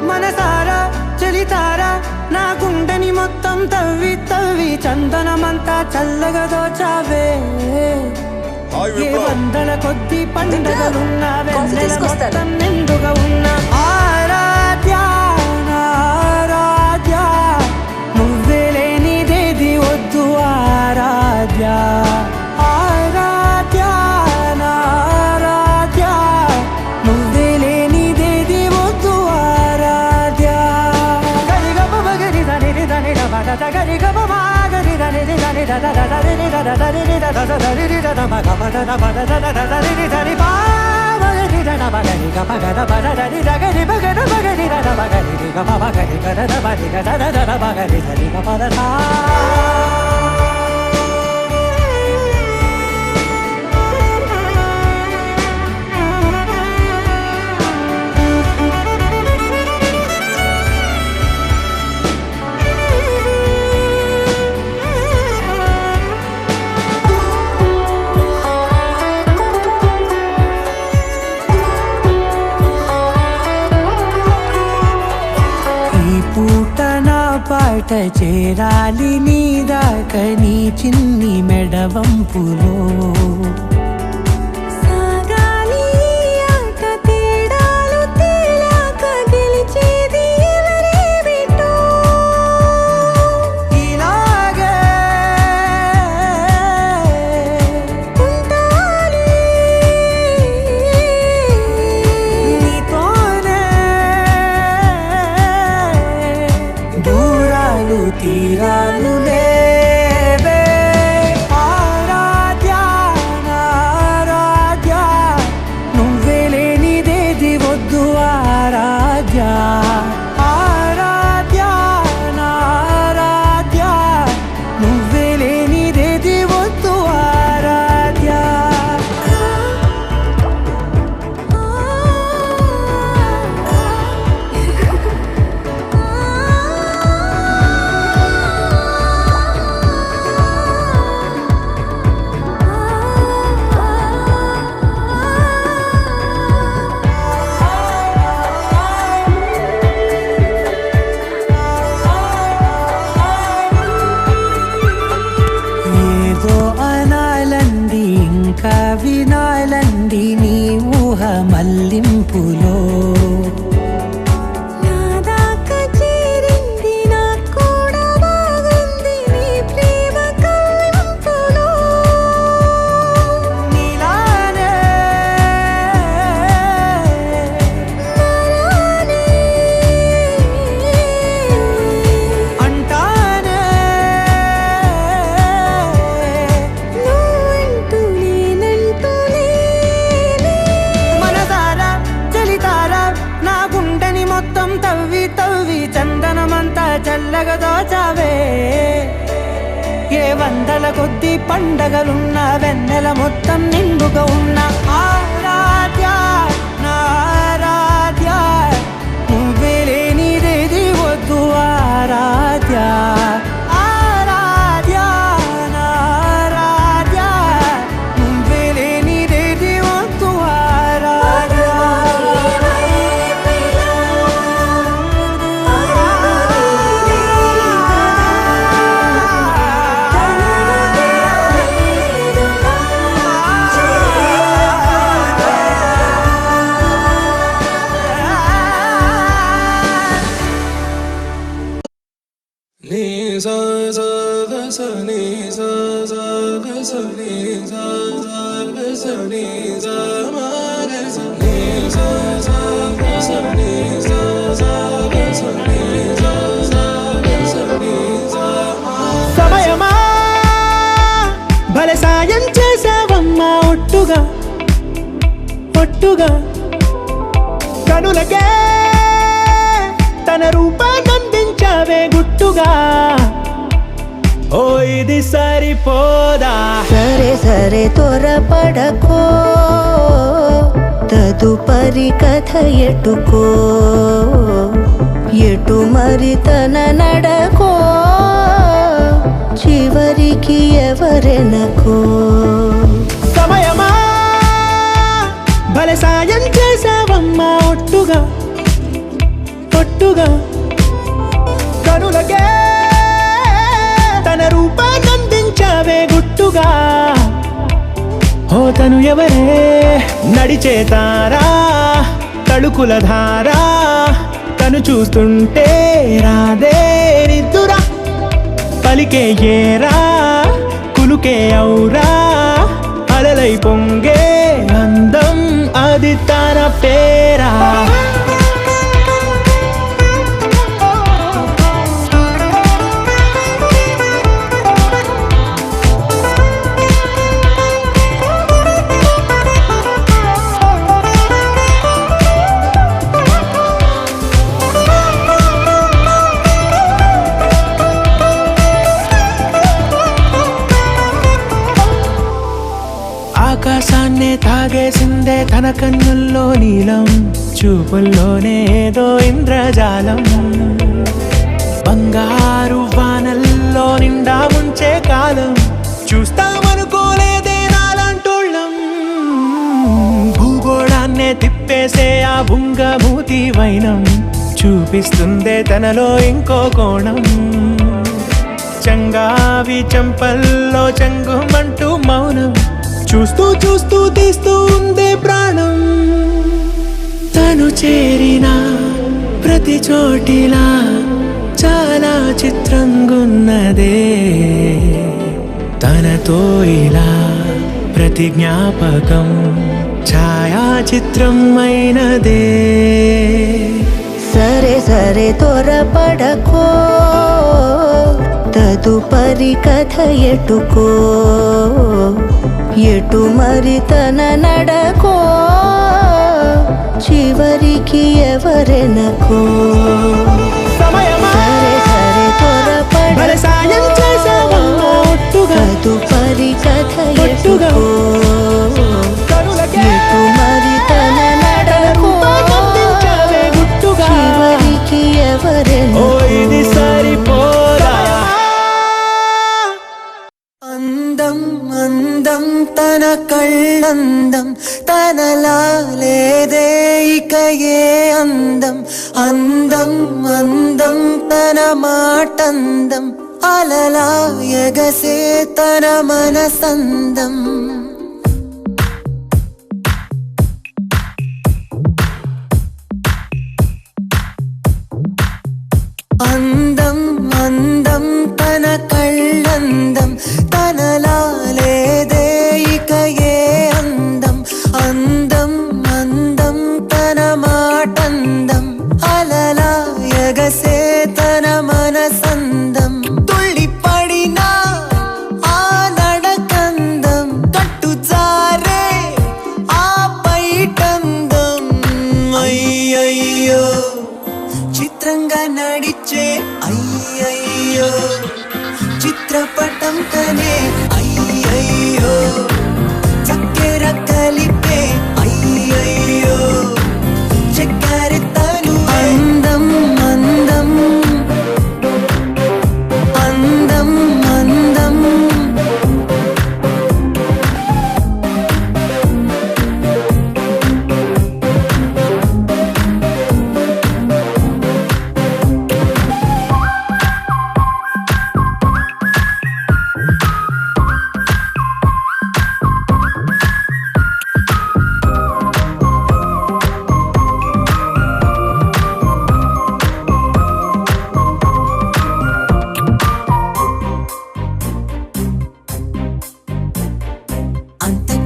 మనసారా చలితారా నా గుండెని మొత్తం తవ్వి తవ్వి చందనమంతా చల్లగా దోచావే ఏ వందల కొద్ది పండుగలున్నా వెన్నెల మొత్తం నిండుగా ఉన్న ఆరాధ్య ఆరాధ్య నువ్వే లేనిదేది వద్దు ఆరాధ్య ఆరాధ్య ఆరాధ్య నువ్వే లేనిదేది వద్దు ఆరాధ్య గరిగమ మగరి దని దని బద గరిగమ మాగరి దని దని దద దని దద దని దద దని దద మగ బద బద దద దని దని బా మగరి దద మగరి గమ గద బద దని దగరి మగద మగరి దద మగరి గమ మగరి గద బది గద దద మగరి దని గమ దద పాట చేరాలి నీ దాకా నీ చిన్ని మెడవంపులో సాగాలి ఆట తేడాలు తేలాక గెలిచేది ఎవరే బిడ్డో ఇలాగే ఉంటాలి నీతోనే దూరాలు తీరాలు లేవే ఆరాధ్య చల్లగా దోచావే ఏ వందల కొద్ది పండగలున్న వెన్నెల మొత్తం నిండుగా ఉన్న ఆరాధ్య నా ఆరాధ్య నువ్వే లేనిదేది వద్దు ఆరాధ్య ఆరాధ్య నా ఆరాధ్య నువ్వే లేనిదేది వద్దు ఆరాధ్య సమయమా భలే సాయం చేసావమ్మా ఒట్టుగా ఒట్టుగా కనులకే తన రూపాన్నందించావే గుట్టుగా ఓ ఇది సరిపోదా సరే సరే త్వరపడకో తదుపరి కథ ఎటుకో ఎటు మరి తన నడకో చివరికి ఎవరెనకో సమయమా భలే సాయం చేసావమ్మా ఒట్టుగా ఒట్టుగా కనులకే తన రూపాన్నందించావే గుట్టుగా ఓ తను ఎవరే నడిచే తారా తళుకుల ధారా తను చూస్తుంటే రాదే నిద్దురా పలికే ఏరా కులుకే ఔరా అలలై పొంగే అందం అది తన పేరా ఆకాశాన్నే తాగేసిందే తన కన్నుల్లో నీలం చూపుల్లోనే ఏదో ఇంద్రజాలం బంగారు వానల్లో నిండా ముంచే కాలం చూస్తామనుకోలేదే నాలాంటోళ్ళం భూగోళాన్నే తిప్పేసే ఆ బుంగమూతి వైనం చూపిస్తుందే తనలో ఇంకో కోణం చంగావి చంపల్లో చంగుమంటూ మౌనం చూస్తూ చూస్తూ తీస్తూ ఉందే ప్రాణం తను చేరిన ప్రతి చోటిలా చాలా చిత్రంగున్నదే తనతో ఇలా ప్రతి జ్ఞాపకం ఛాయాచిత్రం అయినదే సరే సరే త్వరపడకో తదుపరి కథ ఎటుకో ఎటు మరి తన నడకో చివరికి ఎవరెనకో సరే సరే త్వరపడకో తదుపరి కథ ఎటుకో ఎటు మరి తన నడకో చివరికి ఎవరెనకో అందం అందం తన కళ్ళందం తనలా లేదే ఇక ఏ అందం అందం అందం తన మాటందం అలలా ఎగసే తన మనసందం అందం అందం తన కళ్ళందం తనలా లేదే ఇక ఏ అందం అందం అందం తన మాటందం అలలా ఎగసే తన మనసందం తుళ్ళి పడిన ఆ నడకందం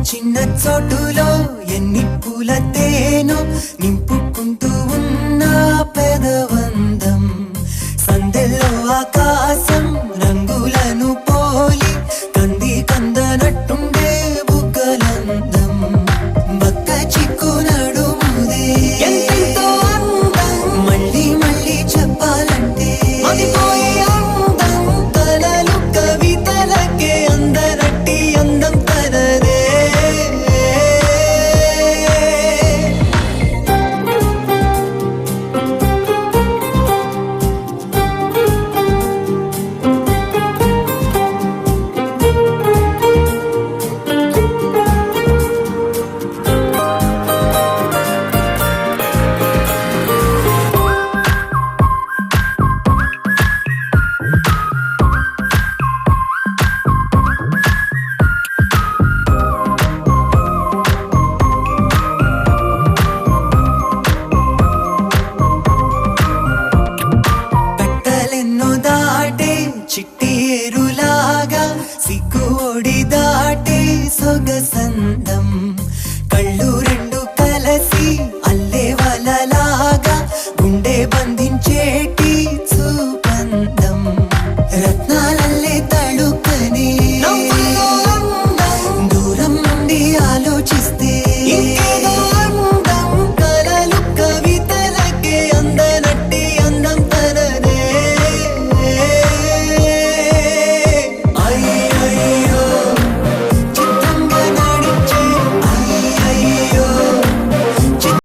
చిన్న చోటులో ఎన్ని పూల తేనో నింపుకుంటూ ఉన్న పెదవందం సందెల్లో ఆకాశం రంగులను పోలి కంది కందనట్టుండే బుగ్గలందం బక్క చిక్కు నడుముదే ఎంతో అందం మళ్ళీ మళ్ళీ చెప్పాలంటే మదిపోయే అందం కలలు కవితలకే అందరట్టి అందం తనదే పెట్టలెన్నో దాటే చిట్టి ఏరులాగా సిగ్గు ఒడి దాటే సొగసందం